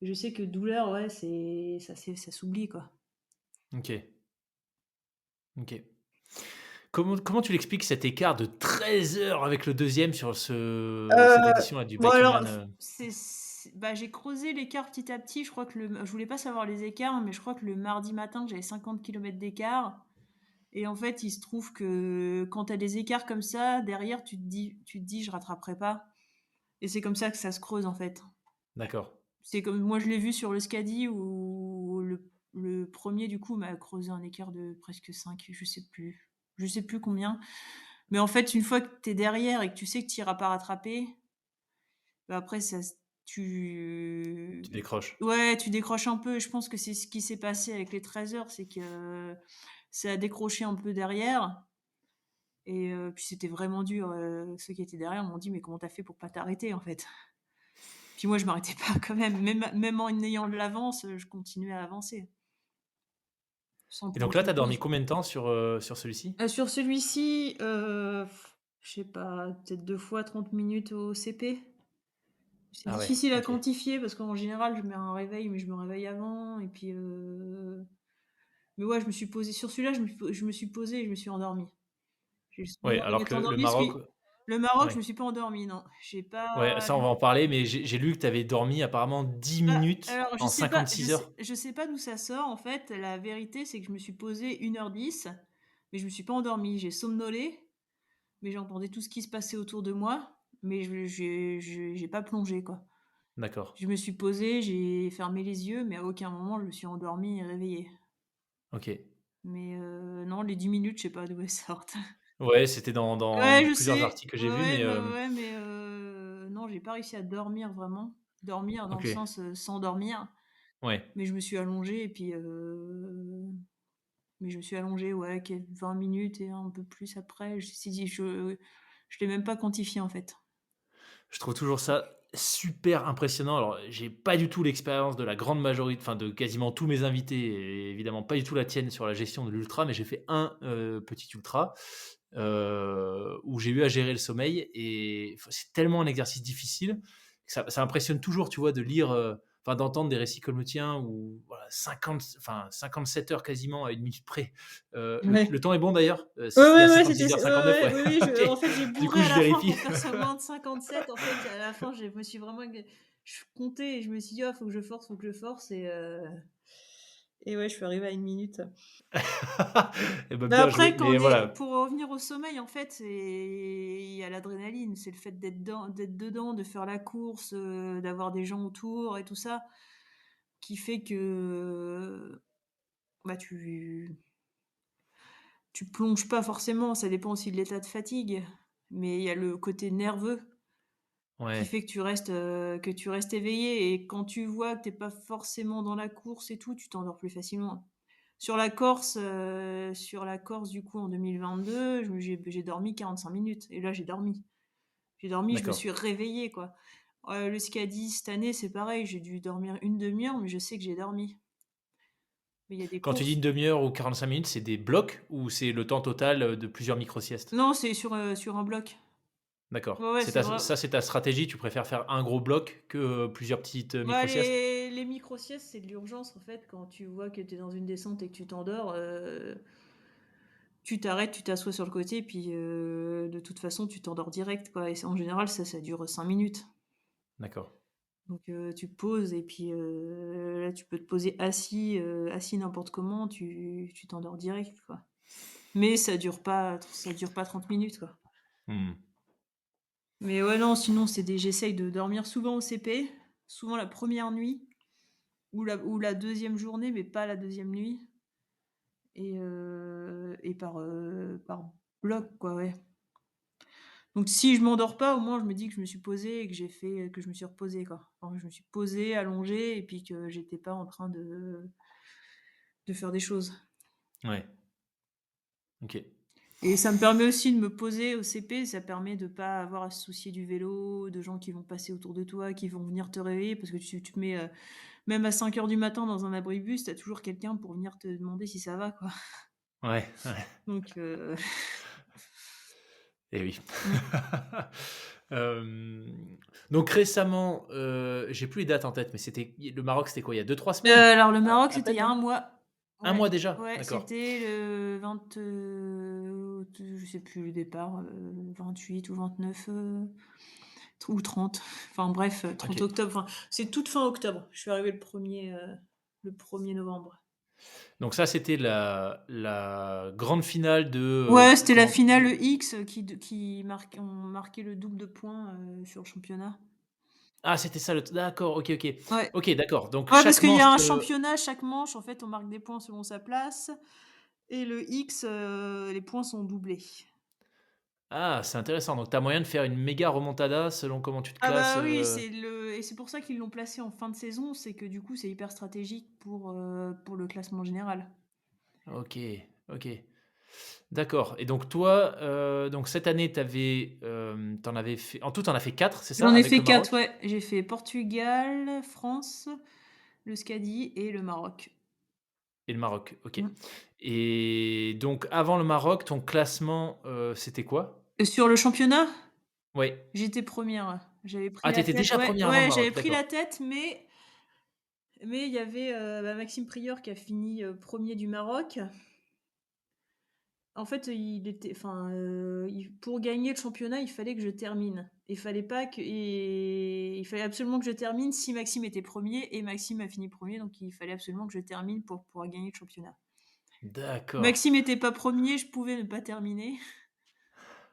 Je sais que douleur, ouais, ça s'oublie, quoi. OK, OK. Comment tu l'expliques cet écart de 13 heures avec le deuxième sur cette Heu, édition-là du bon alors, Bikeman, bah, j'ai creusé l'écart petit à petit. Je crois que je voulais pas savoir les écarts, mais je crois que le mardi matin, j'avais 50 kilomètres d'écart et en fait, il se trouve que quand tu as des écarts comme ça, derrière, tu te dis: «Je rattraperai pas» et c'est comme ça que ça se creuse, en fait. D'accord, C'est comme moi, je l'ai vu sur le Skadi où le 1er du coup m'a creusé un écart de presque 5, je sais plus combien. Mais en fait, une fois que tu es derrière et que tu sais que tu iras pas rattraper, bah, après ça s tu tu décroches. ouais, tu décroches un peu et je pense que c'est ce qui s'est passé avec les 13 heures, c'est que ça a décroché un peu derrière et puis c'était vraiment dur, ceux qui étaient derrière m'ont dit: «Mais comment tu as fait pour pas t'arrêter, en fait?» Puis moi je m'arrêtais pas quand même en ayant de l'avance, je continuais à avancer, sans Et donc prendre là, de tu as dormi pause. combien de temps sur celui-ci? Sur celui-ci, je sais pas, peut-être 2 fois 30 minutes au CP. C'est Ah ouais, difficile à OK. quantifier parce qu'en général, je mets un réveil, mais je me réveille avant et puis, mais ouais, je me suis posée sur celui-là, je me suis posée et je me suis endormie. J'ai le Ouais, souvenir de alors m'être que le endormie, Maroc, le Maroc, je ouais. me suis pas endormie, non. J'ai Ouais, pas ça, on va en parler, mais j'ai lu que tu avais dormi apparemment 10 Bah, minutes alors en 56 heures. je sais pas d'où ça sort en fait. La vérité, c'est que je me suis posée 1h10, mais je me suis pas endormie. J'ai somnolé, mais j'entendais tout ce qui se passait autour de moi, mais j'ai pas plongé, quoi. D'accord, Je me suis posée, j'ai fermé les yeux, mais à aucun moment je me suis endormie et réveillée. OK. Mais non, les 10 minutes, je sais pas d'où elles sortent. Ouais, c'était dans Ouais, je plusieurs sais. articles que j'ai Ouais, vus, ouais, mais bah, ouais, mais non, j'ai pas réussi à dormir vraiment. Dormir dans le OK. sens, s'endormir, Ouais. mais je me suis allongée et puis, mais je me suis allongée, ouais, 20 minutes et un peu plus après. Je me suis dit je l'ai même pas quantifié, en fait. Je trouve toujours ça super impressionnant. Alors, j'ai pas du tout l'expérience de la grande majorité, enfin de quasiment tous mes invités et évidemment pas du tout la tienne sur la gestion de l'ultra, mais j'ai fait un, petit ultra, où j'ai eu à gérer le sommeil et enfin, c'est tellement un exercice difficile que ça impressionne toujours, tu vois, de lire, enfin d'entendre des récits comme le tien où voilà 57 heures quasiment à une minute près. Le Ouais. temps est bon d'ailleurs? Ouais, Il est à ouais, ouais, 56 c'était heures ouais, 59, ouais, ouais, oui, oui, OK. en fait, j'ai Du bourré coup, à je la fin vérifie. pour faire semblant de 57. En fait, à la fin, je me suis vraiment je comptais et je me suis dit: «Ah, faut que je force» et ouais, je suis arrivée à 1 minute. Et bah, Mais bien après, joué, mais voilà. pour revenir au sommeil, en fait, il y a l'adrénaline, c'est le fait d'être dedans, de faire la course, d'avoir des gens autour et tout ça, qui fait que, bah, tu plonges pas forcément, ça dépend aussi de l'état de fatigue, mais il y a le côté nerveux qui Ouais, fait que tu restes éveillé et quand tu vois que tu es pas forcément dans la course et tout, tu t'endors plus facilement. Sur la Corse, du coup, en 2022, j'ai dormi 45 minutes et là, j'ai dormi. J'ai dormi, je me d'accord. suis réveillée, quoi. Le Skadi, cette année, c'est pareil, j'ai dû dormir une demi heure, mais je sais que j'ai dormi. Mais il y a des Quand tu dis courses. 1/2 heure ou 45 minutes, c'est des blocs ou c'est le temps total, de plusieurs micro-siestes? Non, c'est sur un bloc. D'accord. Ouais, ouais, c'est vrai. C'est ta stratégie, tu préfères faire un gros bloc que, plusieurs petites, Bah, micro-siestes? les micro-siestes, c'est de l'urgence, en fait, quand tu vois que tu es dans une descente et que tu t'endors, tu t'arrêtes, tu t'assois sur le côté, puis, de toute façon, tu t'endors direct, quoi et en général, ça dure 5 minutes. D'accord. Donc, tu poses et puis, là, tu peux te poser assis n'importe comment, tu t'endors direct, quoi. Mais ça dure pas 30 minutes, quoi. Mmh. Mais ouais, non, sinon, j'essaye de dormir souvent au CP, souvent la première nuit ou la 2e journée, mais pas la deuxième nuit et par bloc, quoi, ouais. Donc si je m'endors pas, au moins je me dis que je me suis posée et que je me suis reposée, quoi. Enfin, que je me suis posée, allongée et puis que j'étais pas en train de faire des choses. Ouais, OK. Et ça me permet aussi de me poser au CP, ça permet de pas avoir à se soucier du vélo, de gens qui vont passer autour de toi, qui vont venir te réveiller parce que tu te mets, même à 5 heures du matin dans un abribus, tu as toujours quelqu'un pour venir te demander si ça va, quoi. Ouais, ouais. Donc Et oui. mmh. Hem, donc récemment, j'ai plus les dates en tête, mais c'était le Maroc, c'était quoi? Il y a 2 3 semaines? Alors le Maroc, À c'était il y peine, a un non? mois. 1 Ouais, mois déjà? ouais, D'accord. c'était le 20, je sais plus le départ, 28 ou 29, ou 30. Enfin bref, 30 OK. octobre, enfin, c'est toute fin octobre. Je suis arrivée le 1er novembre. Donc ça, c'était la grande finale de, Ouais, c'était la comment finale de X qui ont marqué le double de points, sur le championnat. ah, c'était ça le d'accord, OK, OK. Ouais. OK, d'accord, donc Ouais, parce chaque qu'il y manche, a un championnat, chaque manche, en fait, on marque des points selon sa place et le X, les points sont doublés. ah, c'est intéressant, donc tu as moyen de faire une méga remontada selon comment tu te Ah classes, bah oui, c'est pour ça qu'ils l'ont placé en fin de saison, c'est que du coup, c'est hyper stratégique pour le classement général. OK, OK. D'accord et donc toi, donc cette année, tu avais, tu avais fait en tout, tu en as fait 4, c'est ça, J'en ai avec le fait 4, Maroc? ouais. J'ai fait Portugal, France, le Scadi et le Maroc. Et le Maroc, OK. Mmh. Et donc avant le Maroc, ton classement, c'était quoi? Sur le championnat, Oui. j'étais première. J'avais pris Ah, tu la étais tête, déjà ouais, première avant le ouais, j'avais Maroc, pris la d'accord. tête, mais il y avait, Maxime Prieur qui a fini, 1er du Maroc. En fait, il était enfin, il pour gagner le championnat, il fallait que je termine. Il fallait absolument que je termine si Maxime était premier et Maxime a fini premier, donc il fallait absolument que je termine pour pouvoir gagner le championnat. D'accord. Maxime était pas premier, je pouvais ne pas terminer,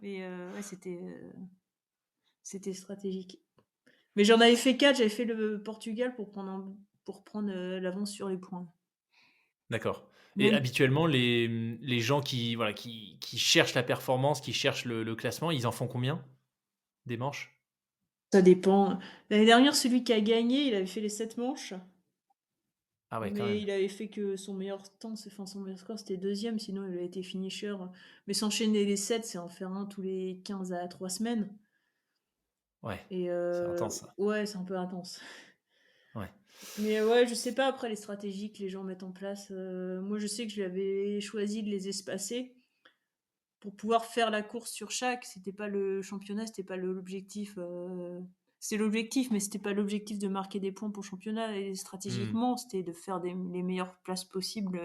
mais ouais, c'était stratégique. Mais j'en avais fait 4, j'avais fait le Portugal pour prendre, l'avance sur les points. D'accord et Même habituellement, les gens qui, voilà, qui cherchent la performance, qui cherchent le classement, ils en font combien? Des manches? ça dépend. L'année dernière, celui qui a gagné, il avait fait les 7 manches. Ah ouais, quand Mais même. il avait fait que son meilleur temps, son meilleur score, c'était deuxième. Sinon il aurait été finisher. Mais s'enchaîner les 7, c'est en faire un tous les 15 à 3 semaines Ouais, et c'est intense ça. ouais, c'est un peu intense. Ouais. Mais ouais, je sais pas après les stratégies que les gens mettent en place, moi je sais que j'avais choisi de les espacer pour pouvoir faire la course sur chaque. C'était pas le championnat, c'était pas l'objectif, c'est l'objectif, mais c'était pas l'objectif de marquer des points pour le championnat et Mmh. stratégiquement, c'était de faire les meilleures places possibles,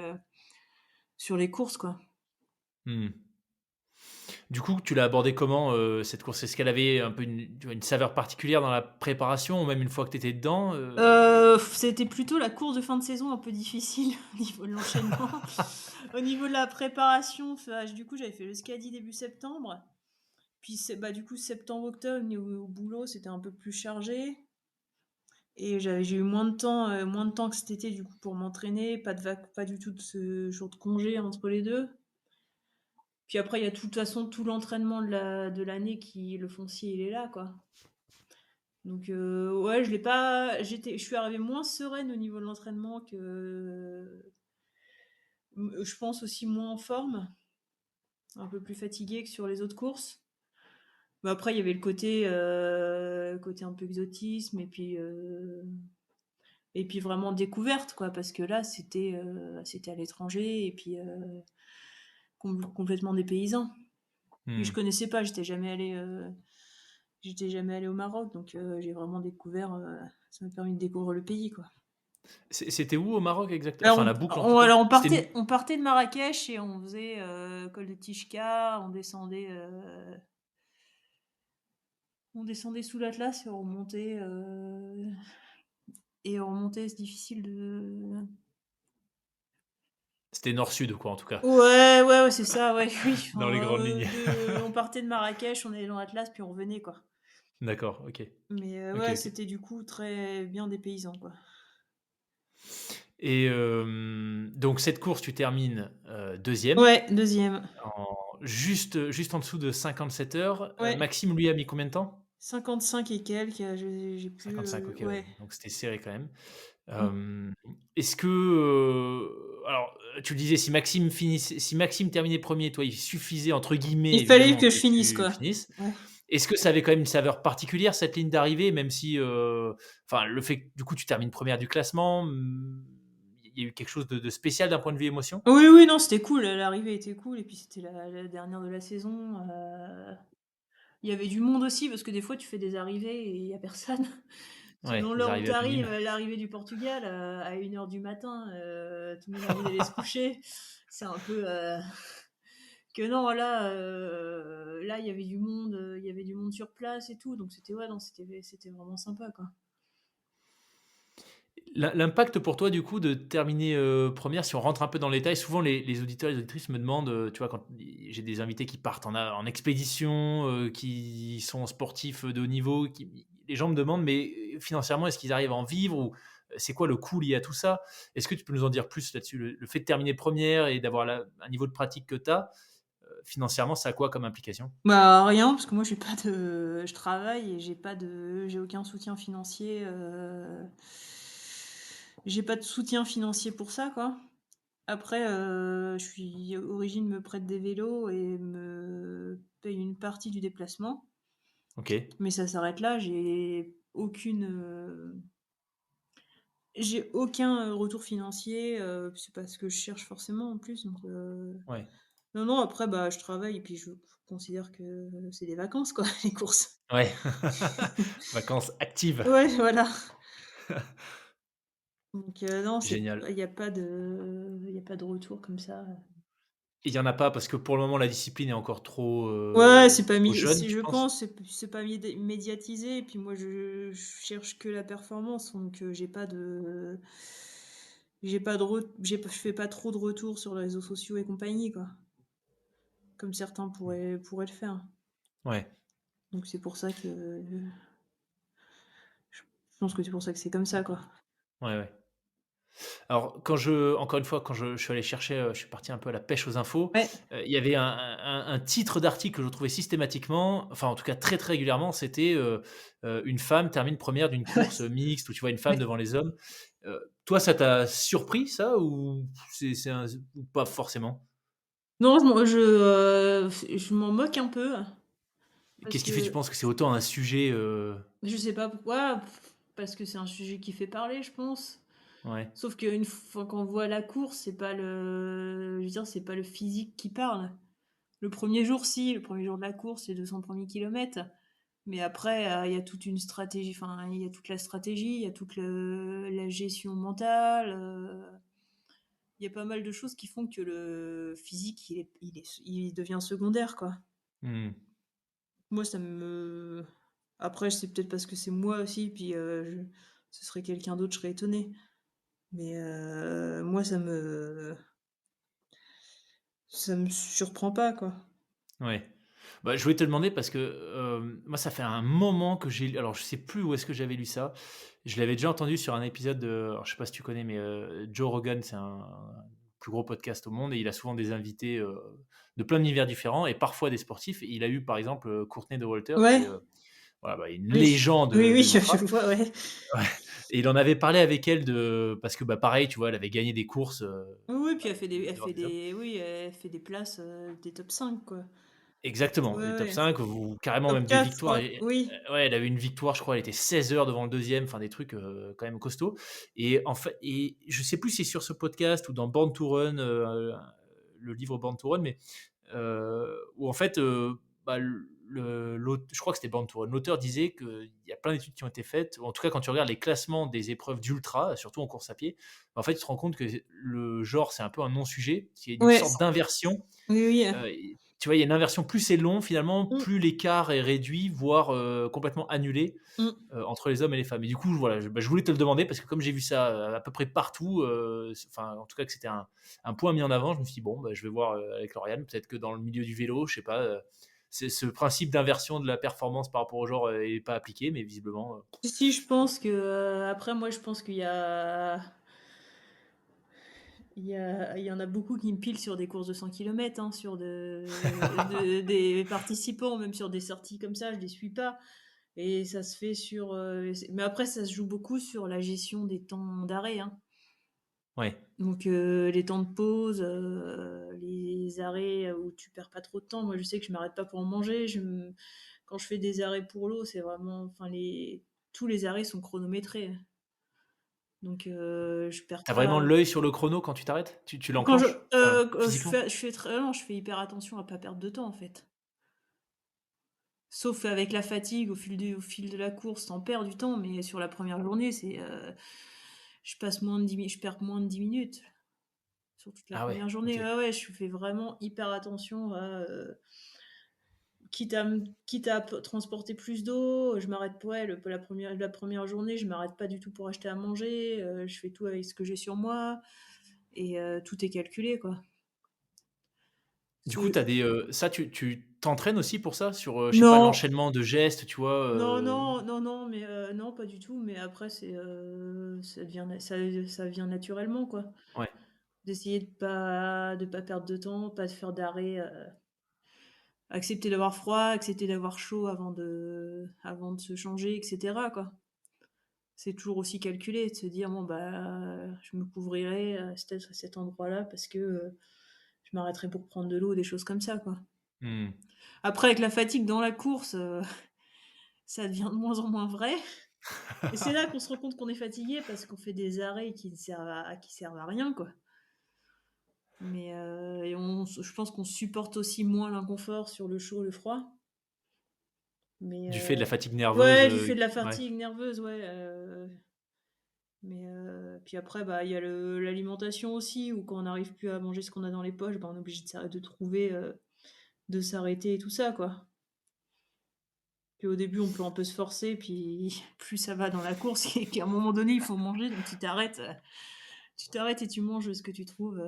sur les courses, quoi. Mmh. Du coup, tu l'as abordé comment, cette course? Est-ce qu'elle avait un peu tu vois, une saveur particulière dans la préparation ou même une fois que tu étais dedans, C'était plutôt la course de fin de saison un peu difficile au niveau de l'enchaînement. Au niveau de la préparation, enfin, du coup, j'avais fait le Scadi début septembre. Puis du coup, septembre-octobre, au boulot, c'était un peu plus chargé. Et j'ai eu moins de temps que cet été, du coup, pour m'entraîner. Pas du tout de ce jour de congé entre les deux. Puis après, il y a de toute façon tout l'entraînement de l'année qui, le foncier, il est là, quoi. Donc ouais, je suis arrivée moins sereine au niveau de l'entraînement je pense aussi moins en forme, un peu plus fatiguée que sur les autres courses. Mais après, il y avait le côté un peu exotisme et puis vraiment découverte, quoi, parce que là, c'était à l'étranger et puis complètement dépaysant. Puis je mmh. connaissais pas, j'étais jamais allée au Maroc, donc j'ai vraiment découvert, ça m'a permis de découvrir le pays, quoi. C'était où au Maroc exactement? Alors Enfin, la boucle en tout cas? alors C'était une on partait de Marrakech et on faisait, col de Tishka, on descendait sous l'Atlas et on remontait, c'est difficile de c'était nord-sud quoi, en tout cas, ouais, ouais, ouais, c'est ça, ouais, oui, dans les grandes lignes. on partait de Marrakech, on allait dans l'Atlas, puis on revenait, quoi. D'accord, OK. Mais OK, ouais, OK. c'était du coup très bien dépaysant, quoi. Et donc cette course, tu termines, 2e Ouais, deuxième. juste en dessous de 57 heures. Ouais, Maxime, lui, a mis combien de temps? 55 et quelques, j'ai plus, 55, ok, ouais. ouais. Donc c'était serré quand même. Mmh. Est-ce que, alors, tu le disais, si Maxime terminait premier, toi, il suffisait entre guillemets Il fallait évidemment que je que finisse, tu quoi. finisses. Ouais. Est-ce que ça avait quand même une saveur particulière cette ligne d'arrivée, même si, enfin, le fait que du coup tu termines première du classement, il y a eu quelque chose de spécial d'un point de vue émotion? Oui, oui, non, c'était cool, l'arrivée était cool et puis c'était la dernière de la saison, il y avait du monde aussi parce que des fois tu fais des arrivées et il y a personne. Ouais, Selon des l'heure où arrivées tu arrives, anonymes. l'arrivée du Portugal, à 1 heure du matin, tout le monde a envie d'aller se coucher. C'est un peu, que non, là, il y avait du monde, il y avait du monde sur place et tout, donc c'était ouais, non, c'était vraiment sympa, quoi. L'impact pour toi, du coup, de terminer, 1re, si on rentre un peu dans le détail, souvent les auditeurs et les auditrices me demandent, tu vois, quand j'ai des invités qui partent en expédition, qui sont sportifs de haut niveau, qui les gens me demandent: «Mais financièrement, est-ce qu'ils arrivent à en vivre ou c'est quoi le coût lié à tout ça?» Est-ce que tu peux nous en dire plus là-dessus? Le fait de terminer première et d'avoir un niveau de pratique que tu as, financièrement, ça a quoi comme implication? Bah, rien, parce que moi je travaille et j'ai aucun soutien financier, j'ai pas de soutien financier pour ça, quoi. Après, je suis Origine me prête des vélos et me paye une partie du déplacement, OK. mais ça s'arrête là. J'ai aucun, retour financier, c'est pas ce que je cherche forcément en plus, donc Ouais. non, non, après, bah, je travaille et puis je considère que c'est des vacances, quoi, les courses. Ouais. Vacances actives. Ouais, voilà. Donc non, c'est Génial. il y a pas de retour comme ça. Et il y en a pas parce que pour le moment la discipline est encore Ouais, c'est pas trop mis jeune, si tu je penses? pense, c'est pas médiatisé et puis moi je cherche que la performance donc j'ai pas de re j'ai je fais pas trop de retours sur les réseaux sociaux et compagnie, quoi, comme certains pourraient le faire. Ouais, Donc c'est pour ça que je pense que c'est pour ça que c'est comme ça, quoi. ouais, ouais. Alors encore une fois, quand je suis allé chercher, je suis parti un peu à la pêche aux infos, Ouais, il y avait un titre d'article que je trouvais systématiquement, enfin en tout cas très, très régulièrement, c'était, «Une femme termine première d'une ouais, course mixte» où tu vois une femme ouais. devant les hommes. Toi ça t'a surpris ça ou c'est un ou pas forcément? Non, je m'en moque un peu parce Qu'est-ce qui fait que tu que penses que c'est autant un sujet, je sais pas pourquoi, parce que c'est un sujet qui fait parler, je pense. ouais, Sauf qu'une fois qu'on voit la course, je veux dire, c'est pas le physique qui parle. Le premier jour, si, le premier jour de la course, les 200 premiers kilomètres. Mais après, il y a toute une stratégie, enfin, il y a toute la stratégie, il y a toute la gestion mentale. Il y a pas mal de choses qui font que le physique, il devient secondaire, quoi. mmh, Moi, ça me. Après, c'est peut-être parce que c'est moi aussi, puis ce serait quelqu'un d'autre, je serais étonnée. Mais moi, ça me surprend pas, quoi. ouais. Bah, je voulais te demander parce que, moi, ça fait un moment que j'ai lu alors je sais plus où est-ce que j'avais lu ça. Je l'avais déjà entendu sur un épisode de alors je sais pas si tu connais, mais, Joe Rogan, c'est un plus gros podcast au monde et il a souvent des invités, de plein d'univers différents et parfois des sportifs. Et il a eu par exemple, Courtney Dauwalter qui Ouais, est, voilà, bah, une oui. légende, Oui, oui, de je l'ultra. vois, ouais. Ouais, et il en avait parlé avec elle parce que, bah, pareil, tu vois, elle avait gagné des courses, Oui, oui, puis bah, devant des hommes. elle fait des places, des top 5, quoi. Exactement, Ouais, les top ouais. 5 ou carrément Top même des 4, je victoires crois. et Oui. ouais, elle avait une victoire, je crois, elle était 16 heures devant le deuxième, enfin des trucs, quand même costauds. Et en fait et je sais plus si c'est sur ce podcast ou dans Born to Run, le livre Born to Run, mais où en fait, bah, je crois que c'était Born to Run. L'auteur disait qu'il y a plein d'études qui ont été faites, ou en tout cas quand tu regardes les classements des épreuves d'ultra, surtout en course à pied, en fait, tu te rends compte que le genre, c'est un peu un non-sujet. Il y a une Ouais. sorte d'inversion. Oui, oui. Tu vois, il y a une inversion, plus c'est long finalement, Mmh, plus l'écart est réduit, voire, complètement annulé, mmh. entre les hommes et les femmes. Et du coup, voilà, je voulais te le demander parce que comme j'ai vu ça, à peu près partout, enfin, en tout cas que c'était un point mis en avant, je me suis dit: «Bon, bah, je vais voir, avec Lauriane, peut-être que dans le milieu du vélo, je sais pas, c'est ce principe d'inversion de la performance par rapport au genre, est pas appliqué», mais visiblement, Si, si, je pense que, après moi, je pense qu'il il y en a beaucoup qui me pilent sur des courses de 100 kilomètres, hein, sur des participants, même sur des sorties comme ça, je les suis pas et ça se fait sur, mais après ça se joue beaucoup sur la gestion des temps d'arrêt, hein. Ouais. Donc les temps de pause, les arrêts où tu perds pas trop de temps. Moi, je sais que je m'arrête pas pour manger. Quand je fais des arrêts pour l'eau, c'est vraiment, enfin tous les arrêts sont chronométrés. Donc je perds T'as pas. vraiment l'œil sur le chrono quand tu t'arrêtes? Tu Quand l'enclenches? Enfin, physiquement? je fais très non, je fais hyper attention à pas perdre de temps, en fait. Sauf avec la fatigue au fil de la course, tu perds du temps, mais sur la première journée, je perds moins de 10 minutes. Sur toute la Ah ouais, première journée, OK. ouais, ouais, je fais vraiment hyper attention à, quitte à transporter plus d'eau, je m'arrête, ouais, la première journée, je m'arrête pas du tout pour acheter à manger, je fais tout avec ce que j'ai sur moi et tout est calculé, quoi. Du coup, Ce ça tu t'entraînes aussi pour ça? Sur, je sais pas, Non, l'enchaînement de gestes, tu vois, non, non, non, non, mais non, pas du tout, mais après ça vient naturellement, quoi. Ouais. D'essayer de pas perdre de temps, pas de faire d'arrêt, accepter d'avoir froid, accepter d'avoir chaud avant de se changer et cetera, quoi. C'est toujours aussi calculé, de se dire: «Bon, bah, je me couvrirai à cet endroit-là parce que, je m'arrêterai pour prendre de l'eau», des choses comme ça, quoi. Mmh. Après avec la fatigue dans la course, ça devient de moins en moins vrai et c'est là qu'on se rend compte qu'on est fatigué parce qu'on fait des arrêts qui servent à rien, quoi. Mais, et je pense qu'on supporte aussi moins l'inconfort sur le chaud, le froid. Mais, Du fait de la fatigue nerveuse, ouais, du fait de la ouais. fatigue nerveuse, ouais, mais, puis après, bah, il y a l'alimentation aussi où quand on n'arrive plus à manger ce qu'on a dans les poches, bah, on est obligé de s'arrêter et tout ça, quoi. Puis au début, on peut un peu se forcer, puis plus ça va dans la course et qu'à un moment donné, il faut manger, donc tu t'arrêtes et tu manges ce que tu trouves,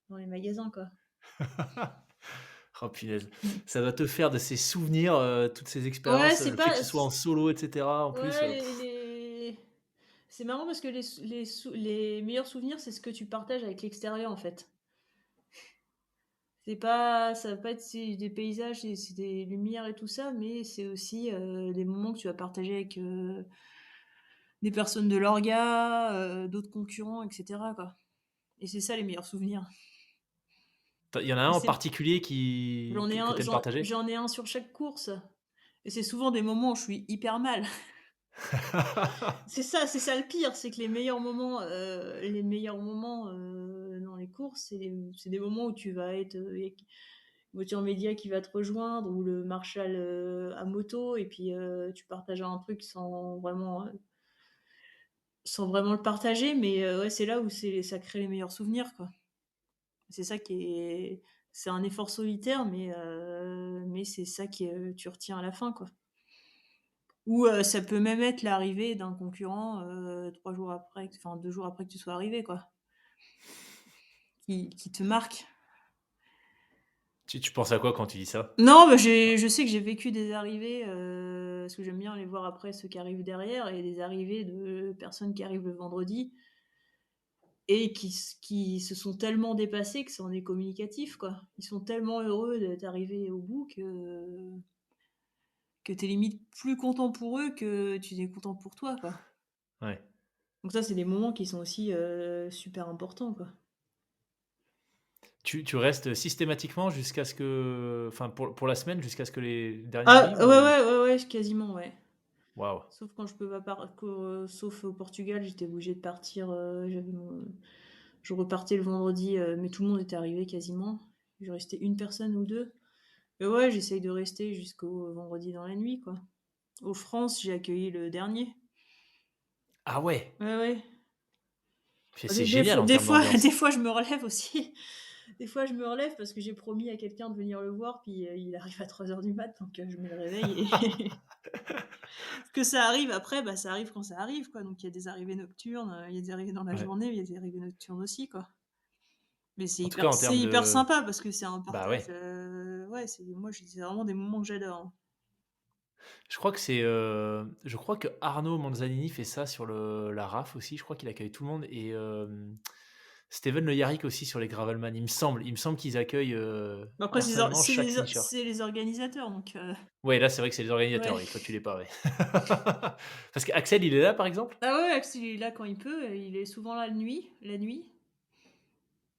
dans les magasins, quoi. Oh punaise. Mmh. Ça doit te faire de ces souvenirs, toutes ces Ouais, expériences, c'est le fait que pas ce soit en solo et cetera en plus, ouais, c'est marrant parce que les meilleurs souvenirs, c'est ce que tu partages avec l'extérieur, en fait. C'est pas Ça va pas être c'est des paysages, c'est des lumières et tout ça, mais c'est aussi, des moments que tu vas partager avec, des personnes de l'orga, d'autres concurrents et cetera, quoi et c'est ça les meilleurs souvenirs. il y en a un Et en c'est particulier qui que tu aimes partager? j'en ai un sur chaque course et c'est souvent des moments où je suis hyper mal. C'est ça le pire, c'est que les meilleurs moments, dans les courses, c'est des moments où tu vas être, avec voiture média qui va te rejoindre ou le marshal, à moto et puis, tu partages un truc sans vraiment le partager, mais, ouais, c'est là où ça crée les meilleurs souvenirs, quoi. C'est ça qui est c'est un effort solitaire, mais c'est ça que tu retiens à la fin, quoi. Ou, ça peut même être l'arrivée d'un concurrent, 3 jours après, enfin 2 jours après que tu sois arrivé, quoi, qui te marque. Tu penses à quoi quand tu dis ça? Non, bah, je sais que j'ai vécu des arrivées, parce que j'aime bien aller voir après ceux qui arrivent derrière et des arrivées de personnes qui arrivent le vendredi et qui se sont tellement dépassés que c'en est communicatif, quoi. Ils sont tellement heureux d'être arrivés au bout que tu es limite plus content pour eux que tu es content pour toi, quoi. Ouais. Donc ça, c'est des moments qui sont aussi, super importants, quoi. Tu restes systématiquement jusqu'à ce que enfin pour la semaine, jusqu'à ce que les derniers Ah arrivent ouais, ou? ouais, ouais, ouais, quasiment, ouais. Waouh! Sauf quand je peux pas sauf au Portugal, j'étais obligée de partir, je repartais le vendredi, mais tout le monde était arrivé quasiment. Il restait une personne ou 2. Mais ouais, j'essaye de rester jusqu'au vendredi dans la nuit, quoi. Aux France, j'ai accueilli le dernier. Ah ouais! Ouais, ouais. C'est génial en Des termes fois d'ambiance. des fois je me relève aussi. Des fois je me relève parce que j'ai promis à quelqu'un de venir le voir, puis, il arrive à 3 heures du mat, donc, je mets le réveil et que ça arrive après, bah, ça arrive quand ça arrive, quoi. Donc il y a des arrivées nocturnes, il y a des arrivées dans la Ouais. journée, il y a des arrivées nocturnes aussi, quoi. Mais En tout cas en c'est termes hyper de sympa parce que c'est un bah partage, ouais. ouais, c'est vraiment des moments que j'adore, hein. Je crois que je crois que Arnaud Manzanini fait ça sur la RAF aussi. Je crois qu'il accueille tout le monde et Steven Le Yarrick aussi sur les Gravelman, il me semble qu'ils accueillent, Après, personnellement chaque finisher. c'est les organisateurs, donc Ouais, là, c'est vrai que c'est les organisateurs, ouais. oui, toi tu l'es pas, ouais. Parce qu'Axel, il est là, par exemple? Ah ouais, Axel, il est là quand il peut, il est souvent là la nuit.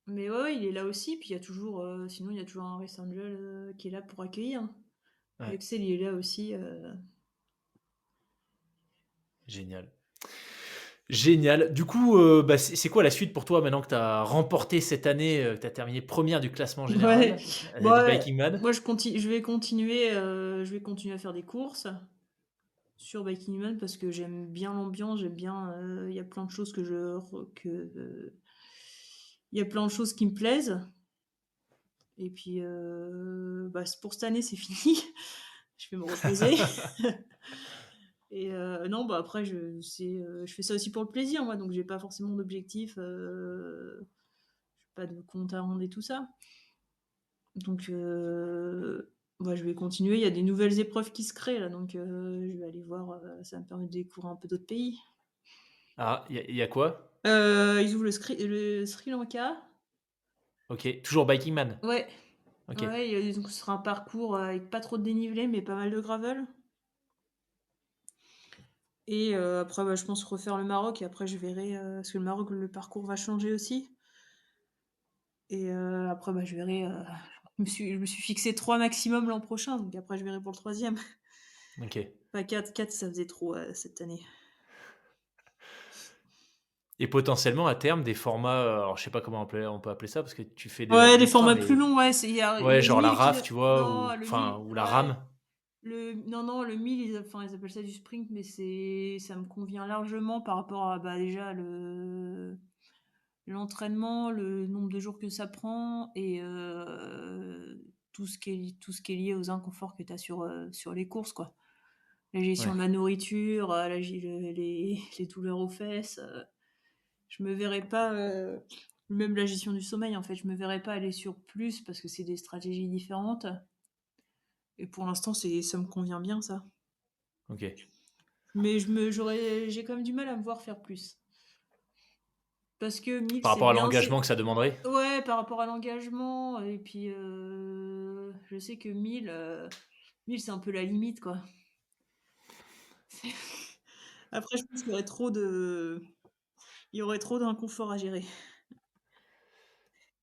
Mais ouais, ouais, il est là aussi, puis il y a toujours, sinon il y a toujours un Race Angel, qui est là pour accueillir. Et Ouais, Axel, il est là aussi, génial. Génial. Du coup, bah, c'est quoi la suite pour toi maintenant que tu as remporté cette année, que tu as terminé première du classement ouais. général, du Bah, Biking Man? moi je vais continuer à faire des courses sur Bikini Man parce que j'aime bien l'ambiance, j'aime bien, il y a plein de choses il y a plein de choses qui me plaisent et puis, bah, c pour cette année, c'est fini. Je vais me reposer et non, bah, après je fais ça aussi pour le plaisir moi, donc j'ai pas forcément d'objectif, j'ai pas de compte à rendre et tout ça. Donc bah, je vais continuer. Il y a des nouvelles épreuves qui se créent là, donc je vais aller voir, ça va me permettre de découvrir un peu d'autres pays. Ah, il y a quoi? Ils ouvrent le Sri Lanka. OK, toujours Biking Man? Ouais, OK. ouais, donc ce sera un parcours, avec pas trop de dénivelé, mais pas mal de gravel et après, bah, je pense refaire le Maroc et après je verrai, parce que le Maroc, le parcours va changer aussi et après, bah, je verrai, je me suis fixé 3 maximum l'an prochain, donc après je verrai pour le troisième. OK. Pas quatre, ça faisait trop, cette année. Et potentiellement à terme des formats, alors je sais pas comment on peut appeler ça parce que tu fais de Ouais, des l'ultra, formats plus mais longs, ouais, ouais, le genre la 1000 RAF, kilo tu vois? non, Ou le enfin, 1000 ou la ouais, RAM? non, le 1000 ils appellent ça du sprint, mais ça me convient largement par rapport à, bah, déjà l'entraînement, le nombre de jours que ça prend et tout ce qui est lié aux inconforts que tu as sur les courses, quoi. La gestion Ouais. de la nourriture, la gé le les douleurs aux fesses, je me verrais pas, même la gestion du sommeil, en fait, je me verrais pas aller sur plus parce que c'est des stratégies différentes et pour l'instant, ça me convient bien ça. OK. Mais j'ai quand même du mal à me voir faire plus. Parce que 1000 Par c'est rapport à bien, l'engagement c'est que ça demanderait? ouais, par rapport à l'engagement et puis, je sais que 1000 c'est un peu la limite, quoi. C'est après je pense qu'il y aurait trop d'inconfort à gérer.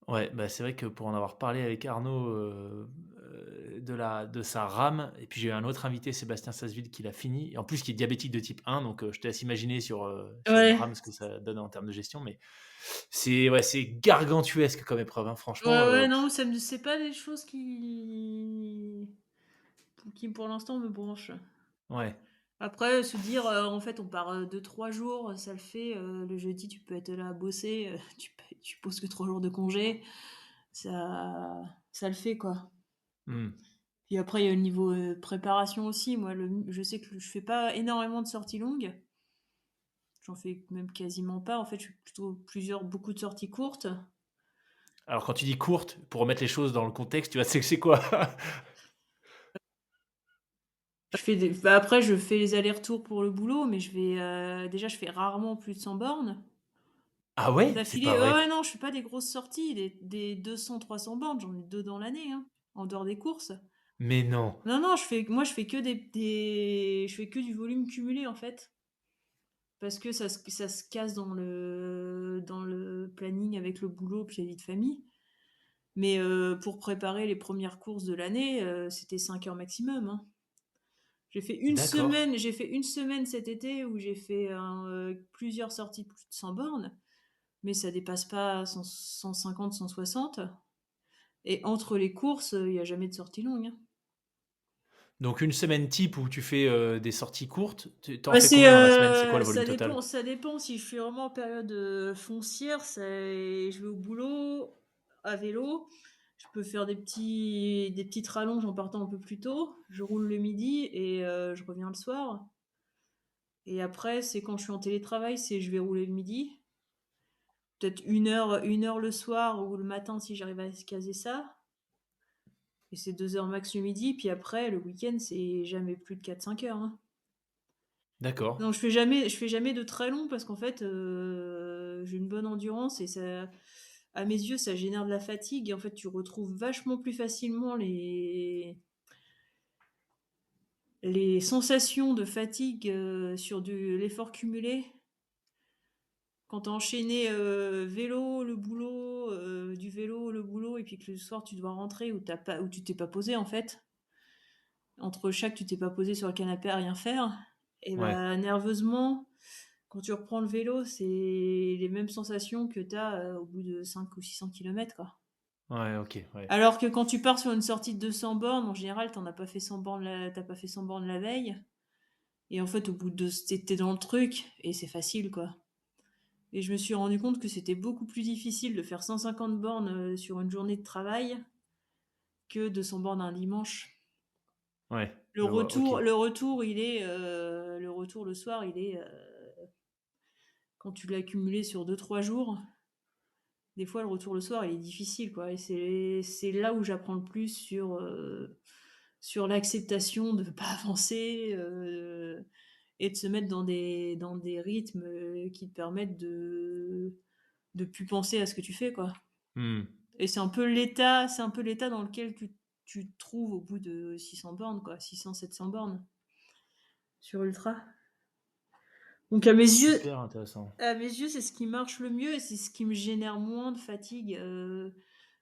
Ouais, bah, c'est vrai que pour en avoir parlé avec Arnaud, de sa rame et puis j'ai eu un autre invité, Sébastien Sasseville, qui l'a fini et en plus qui est diabétique de type 1 donc je te laisse imaginer sur une Ouais. rame ce que ça donne en termes de gestion mais c'est ouais, c'est gargantuesque comme épreuve, hein, franchement, Ouais, ouais, non, c'est pas des choses qui pour l'instant me branchent. ouais. Après, se dire, en fait, on part, 2-3 jours, ça le fait, le jeudi, tu peux être là à bosser, tu poses que 3 jours de congé, ça le fait, quoi. Mmh. Puis après, il y a le niveau, préparation aussi. Moi, je sais que je fais pas énormément de sorties longues. J'en fais même quasiment pas. En fait, je fais plutôt beaucoup de sorties courtes. Alors quand tu dis courte, pour remettre les choses dans le contexte, tu vois, c'est quoi? Bah, après, je fais les allers-retours pour le boulot, mais déjà, je fais rarement plus de 100 bornes Ah ouais? C'est d'affilée. pas Ouais, vrai? ouais, non, je fais pas des grosses sorties, des 200-300 bornes, j'en ai 2 dans l'année, hein, en dehors des courses. Mais non. Non, non, je fais que je fais que du volume cumulé, en fait, parce que ça se casse dans le planning avec le boulot puis la vie de famille. Mais pour préparer les premières courses de l'année, c'était 5 heures maximum, hein. D'accord. J'ai fait une semaine cet été où j'ai fait plusieurs sorties de plus de 100 bornes, mais ça dépasse pas 150, 160. Et entre les courses, il y a jamais de sortie longue, hein. Donc une semaine type où tu fais, des sorties courtes, tu en Bah, fais combien dans la semaine? C'est quoi le volume total? ça dépend si je suis vraiment en période foncière, je vais au boulot à vélo, je peux faire des petites rallonges en partant un peu plus tôt, je roule le midi et je reviens le soir. Et après, c'est quand je suis en télétravail, je vais rouler le midi, peut-être une heure le soir ou le matin si j'arrive à se caser ça. Et c'est 2 heures max le midi, puis après, le week-end, c'est jamais plus de 4-5 heures, hein. D'accord. Donc je fais jamais de très long parce qu'en fait, j'ai une bonne endurance et ça à mes yeux, ça génère de la fatigue et en fait, tu retrouves vachement plus facilement les sensations de fatigue, sur de l'effort cumulé. Quand tu as enchaîné, vélo, le boulot, du vélo, le boulot et puis que le soir tu dois rentrer ou tu t'es pas posé en fait. Entre chaque, tu t'es pas posé sur le canapé à rien faire et Ouais. bah, nerveusement, quand tu reprends le vélo, c'est les mêmes sensations que tu as, au bout de 5 ou 600 kilomètres, quoi. Ouais, OK, ouais. Alors que quand tu pars sur une sortie de 200 bornes, en général, tu as pas fait 100 bornes tu pas fait 100 bornes la veille et en fait, au bout de tu dans le truc et c'est facile, quoi. Et je me suis rendu compte que c'était beaucoup plus difficile de faire 150 bornes, sur une journée de travail que 200 bornes un dimanche. Ouais, je vois, OK. Le retour le soir, il est, quand tu l'as accumulé sur 2 3 jours, des fois le retour le soir, il est difficile, quoi et c'est là où j'apprends le plus sur l'acceptation de pas avancer, et de se mettre dans des rythmes, qui te permettent de plus penser à ce que tu fais, quoi. Mmh. Et c'est un peu l'état dans lequel tu te trouves au bout de 600 bornes, quoi, 600 700 bornes sur ultra. Donc Super intéressant. à mes yeux, c'est ce qui marche le mieux et c'est ce qui me génère moins de fatigue,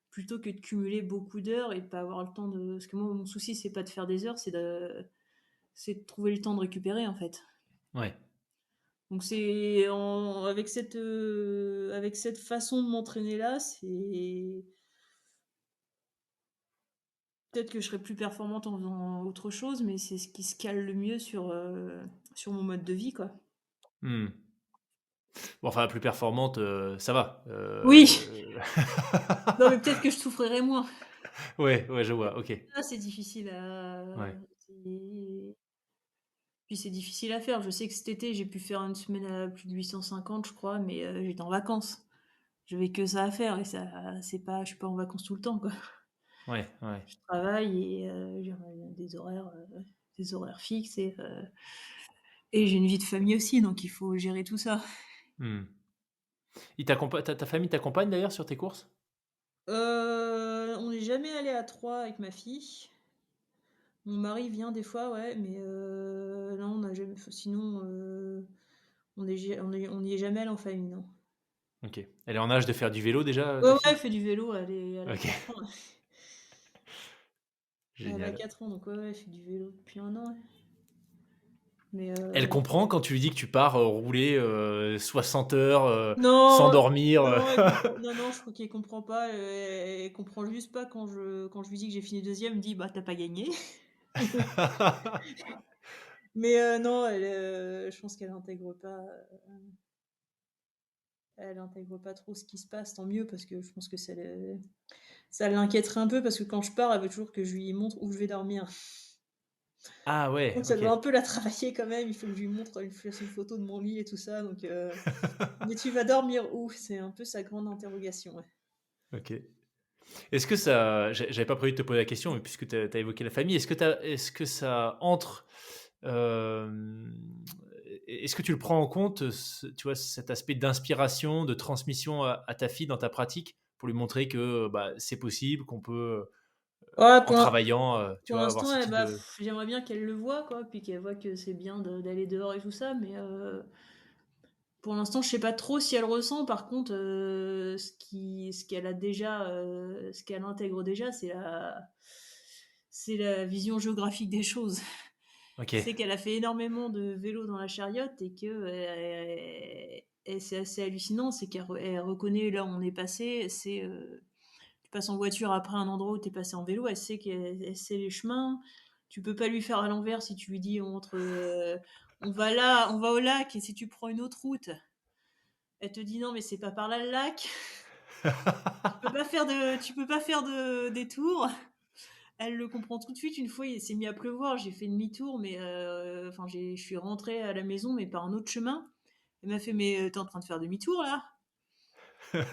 plutôt que de cumuler beaucoup d'heures et de pas avoir le temps de parce que moi, mon souci, c'est pas de faire des heures, c'est de trouver le temps de récupérer, en fait. Ouais. Donc avec cette façon de m'entraîner là, c'est peut-être que je serai plus performante en faisant autre chose, mais c'est ce qui se cale le mieux sur mon mode de vie, quoi. Mmh. Bon, enfin, la plus performante, ça va, Oui! Non, mais peut-être que je souffrirai moins. Ouais, ouais, je vois, OK. Ça, c'est difficile à Ouais. c'est puis c'est difficile à faire. Je sais que cet été, j'ai pu faire une semaine à plus de 850, je crois, mais j'étais en vacances. J'avais que ça à faire et ça c'est pas je suis pas en vacances tout le temps, quoi. Ouais, ouais. Je travaille et j'ai des horaires fixes et j'ai une vie de famille aussi, donc il faut gérer tout ça. Mmh. Il t'accompa ta famille t'accompagne d'ailleurs sur tes courses? On n'est jamais allé à 3 avec ma fille. Mon mari vient des fois, ouais, mais non, on n'a jamais sinon, on n'y est jamais allé en famille, non. OK. Elle est en âge de faire du vélo déjà, Ouais, ta ouais, fille? elle fait du vélo, elle a OK, 4 ans, ouais. Elle a génial. 4 ans, donc ouais, ouais, elle fait du vélo depuis 1 an, ouais. Mais Elle comprend quand tu lui dis que tu pars, rouler, 60 heures, sans non, dormir, non, elle comprend non, non, je crois qu'elle comprend pas, elle comprend juste pas quand je lui dis que j'ai fini deuxième, elle me dit: «Bah, tu as pas gagné». Mais non, je pense elle intègre pas trop ce qui se passe, tant mieux parce que je pense que ça l'inquiéterait un peu parce que quand je pars, elle veut toujours que je lui montre où je vais dormir. Ah ouais, Donc ça OK. doit un peu la travailler quand même, il faut que je lui montre, il fasse une photo de mon lit et tout ça, donc «Mais tu vas dormir où?» C'est un peu sa grande interrogation, ouais. OK. Est-ce que ça j'avais pas prévu de te poser la question, mais puisque tu as évoqué la famille, est-ce que ça entre, hem, est-ce que tu le prends en compte, tu vois, cet aspect d'inspiration, de transmission à ta fille dans ta pratique? Pour lui montrer que, bah, c'est possible, qu'on peut, Ouais, en travaillant, tu pour vois, avoir l'instant, ce eh type bah, de j'aimerais bien qu'elle le voie quoi, puis qu'elle voit que c'est bien d'aller dehors et tout ça, mais pour l'instant, je sais pas trop si elle ressent. Par contre, ce qu'elle a déjà, ce qu'elle intègre déjà, c'est la vision géographique des choses. OK. C'est qu'elle a fait énormément de vélo dans la Chariote et que, et c'est assez hallucinant, c'est elle reconnaît là où on est passé, tu passes en voiture après un endroit où tu es passé en vélo, elle sait les chemins. Tu peux pas lui faire à l'envers si tu lui dis on va là, on va au lac et si tu prends une autre route, elle te dit: «Non mais c'est pas par là le lac, tu peux pas faire de détour». Elle le comprend tout de suite. Une fois, il s'est mis à pleuvoir, j'ai fait demi-tour, mais enfin je suis rentrée à la maison, mais par un autre chemin. Elle m'a fait: «Mais, tu es en train de faire demi-tour là?»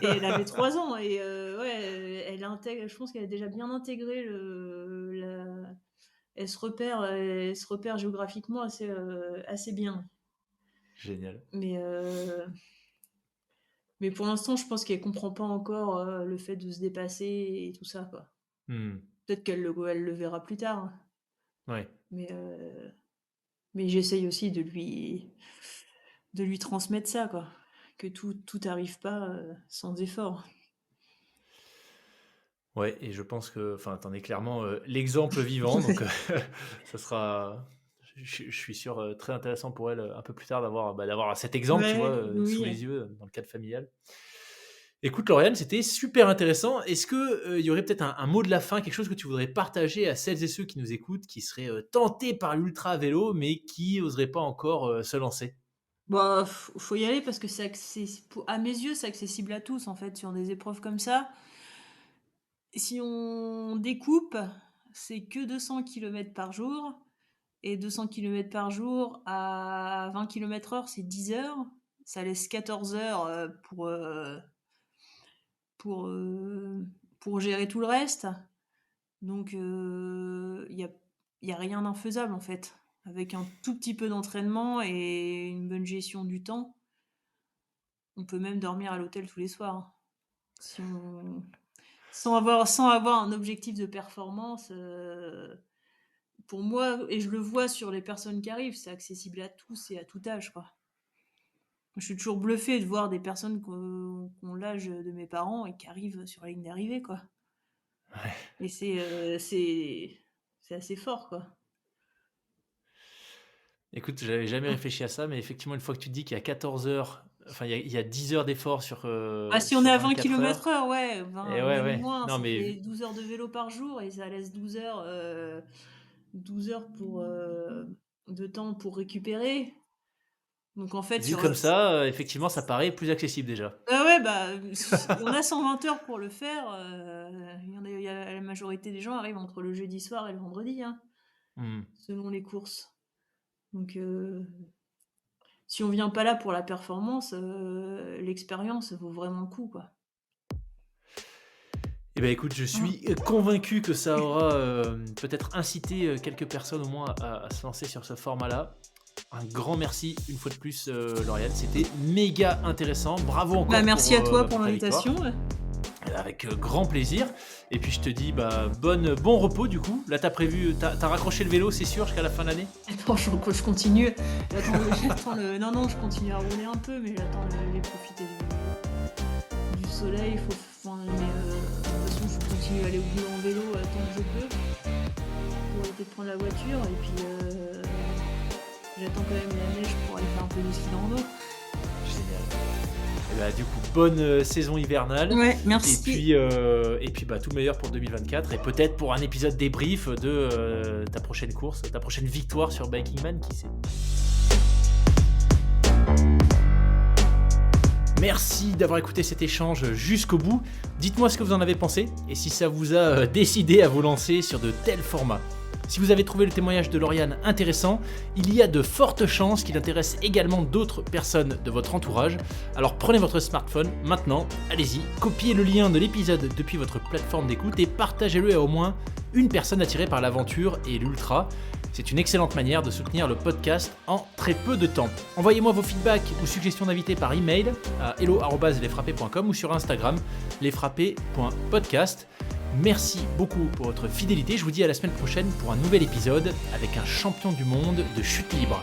Et elle avait 3 ans et ouais, elle intègre je pense qu'elle a déjà bien intégré le la elle se repère géographiquement assez bien. Génial. Mais pour l'instant, je pense qu'elle comprend pas encore le fait de se dépasser et tout ça, quoi. Mmh. Peut-être elle le verra plus tard, hein. Ouais. Mais, j'essaye aussi de lui transmettre ça, quoi. Que tout arrive pas sans effort. Ouais, et je pense que, enfin, tu en es clairement l'exemple vivant, donc ça sera, je suis sûr, très intéressant pour elle un peu plus tard d'avoir cet exemple, tu vois, Ouais, sous oui. les yeux dans le cadre familial. Écoute, Lauriane, c'était super intéressant. Est-ce que il y aurait peut-être un mot de la fin, quelque chose que tu voudrais partager à celles et ceux qui nous écoutent, qui seraient tentés par l'ultra vélo, mais qui n'oseraient pas encore se lancer? Bah, faut y aller parce que à mes yeux, c'est accessible à tous, en fait, sur des épreuves comme ça. Si on découpe, c'est que 200 kilomètres par jour. Et 200 kilomètres par jour à 20 km/h, c'est 10 heures. Ça laisse 14 heures pour, pour gérer tout le reste. Donc, y a rien d'infaisable, en fait. Avec un tout petit peu d'entraînement et une bonne gestion du temps, on peut même dormir à l'hôtel tous les soirs. Si on... sans avoir un objectif de performance, pour moi, et je le vois sur les personnes qui arrivent, c'est accessible à tous et à tout âge, quoi. Je suis toujours bluffée de voir des personnes qui ont l'âge de mes parents et qui arrivent sur la ligne d'arrivée, quoi. Ouais. Et c'est assez fort, quoi. Écoute, j'avais jamais réfléchi à ça, mais effectivement, une fois que tu te dis qu'il y a 14 heures, enfin, il y a 10 heures d'effort Ah, si on est sur à 20 24 heures. km/h, ouais, Et 20, ouais, même ouais. moins, Non, ça mais fait 12 heures de vélo par jour et ça laisse 12 heures de temps pour récupérer. Donc en fait, vu comme ça, effectivement, ça paraît plus accessible déjà. ah ouais, bah, on a 120 heures pour le faire. La majorité des gens arrivent entre le jeudi soir et le vendredi, hein, Mmh. selon les courses. Donc, si on vient pas là pour la performance, l'expérience vaut vraiment le coup, quoi. Eh ben, écoute, je Mmh. suis convaincu que ça aura, peut-être incité, quelques personnes au moins à se lancer sur ce format-là. Un grand merci une fois de plus, Lauriane, c'était méga intéressant. Bravo Bah, encore merci à toi pour pour ta victoire. l'invitation, ouais. Avec grand plaisir. Et puis je te dis bon repos du coup. Là t'as raccroché le vélo, c'est sûr, jusqu'à la fin de l'année? Attends, je continue. Non, non, je continue à rouler un peu, mais j'attends de profiter du soleil. De toute façon, je continue à aller au boulot en vélo tant que je peux pour éviter de prendre la voiture. Et puis, j'attends quand même la neige pour aller faire un peu de ski de rando. Génial. Et bah, du coup, bonne saison hivernale. Ouais, Et merci. puis tout le meilleur pour 2024. Et peut-être pour un épisode débrief de ta prochaine course, ta prochaine victoire sur Biking Man, qui sait. Merci d'avoir écouté cet échange jusqu'au bout. Dites-moi ce que vous en avez pensé et si ça vous a décidé à vous lancer sur de tels formats. Si vous avez trouvé le témoignage de Lauriane intéressant, il y a de fortes chances qu'il intéresse également d'autres personnes de votre entourage. Alors prenez votre smartphone maintenant, allez-y, copiez le lien de l'épisode depuis votre plateforme d'écoute et partagez-le à au moins une personne attirée par l'aventure et l'ultra. C'est une excellente manière de soutenir le podcast en très peu de temps. Envoyez-moi vos feedbacks ou suggestions d'invités par email à hello@lesfrappés.com ou sur Instagram lesfrappés.podcast. Merci beaucoup pour votre fidélité. Je vous dis à la semaine prochaine pour un nouvel épisode avec un champion du monde de chute libre.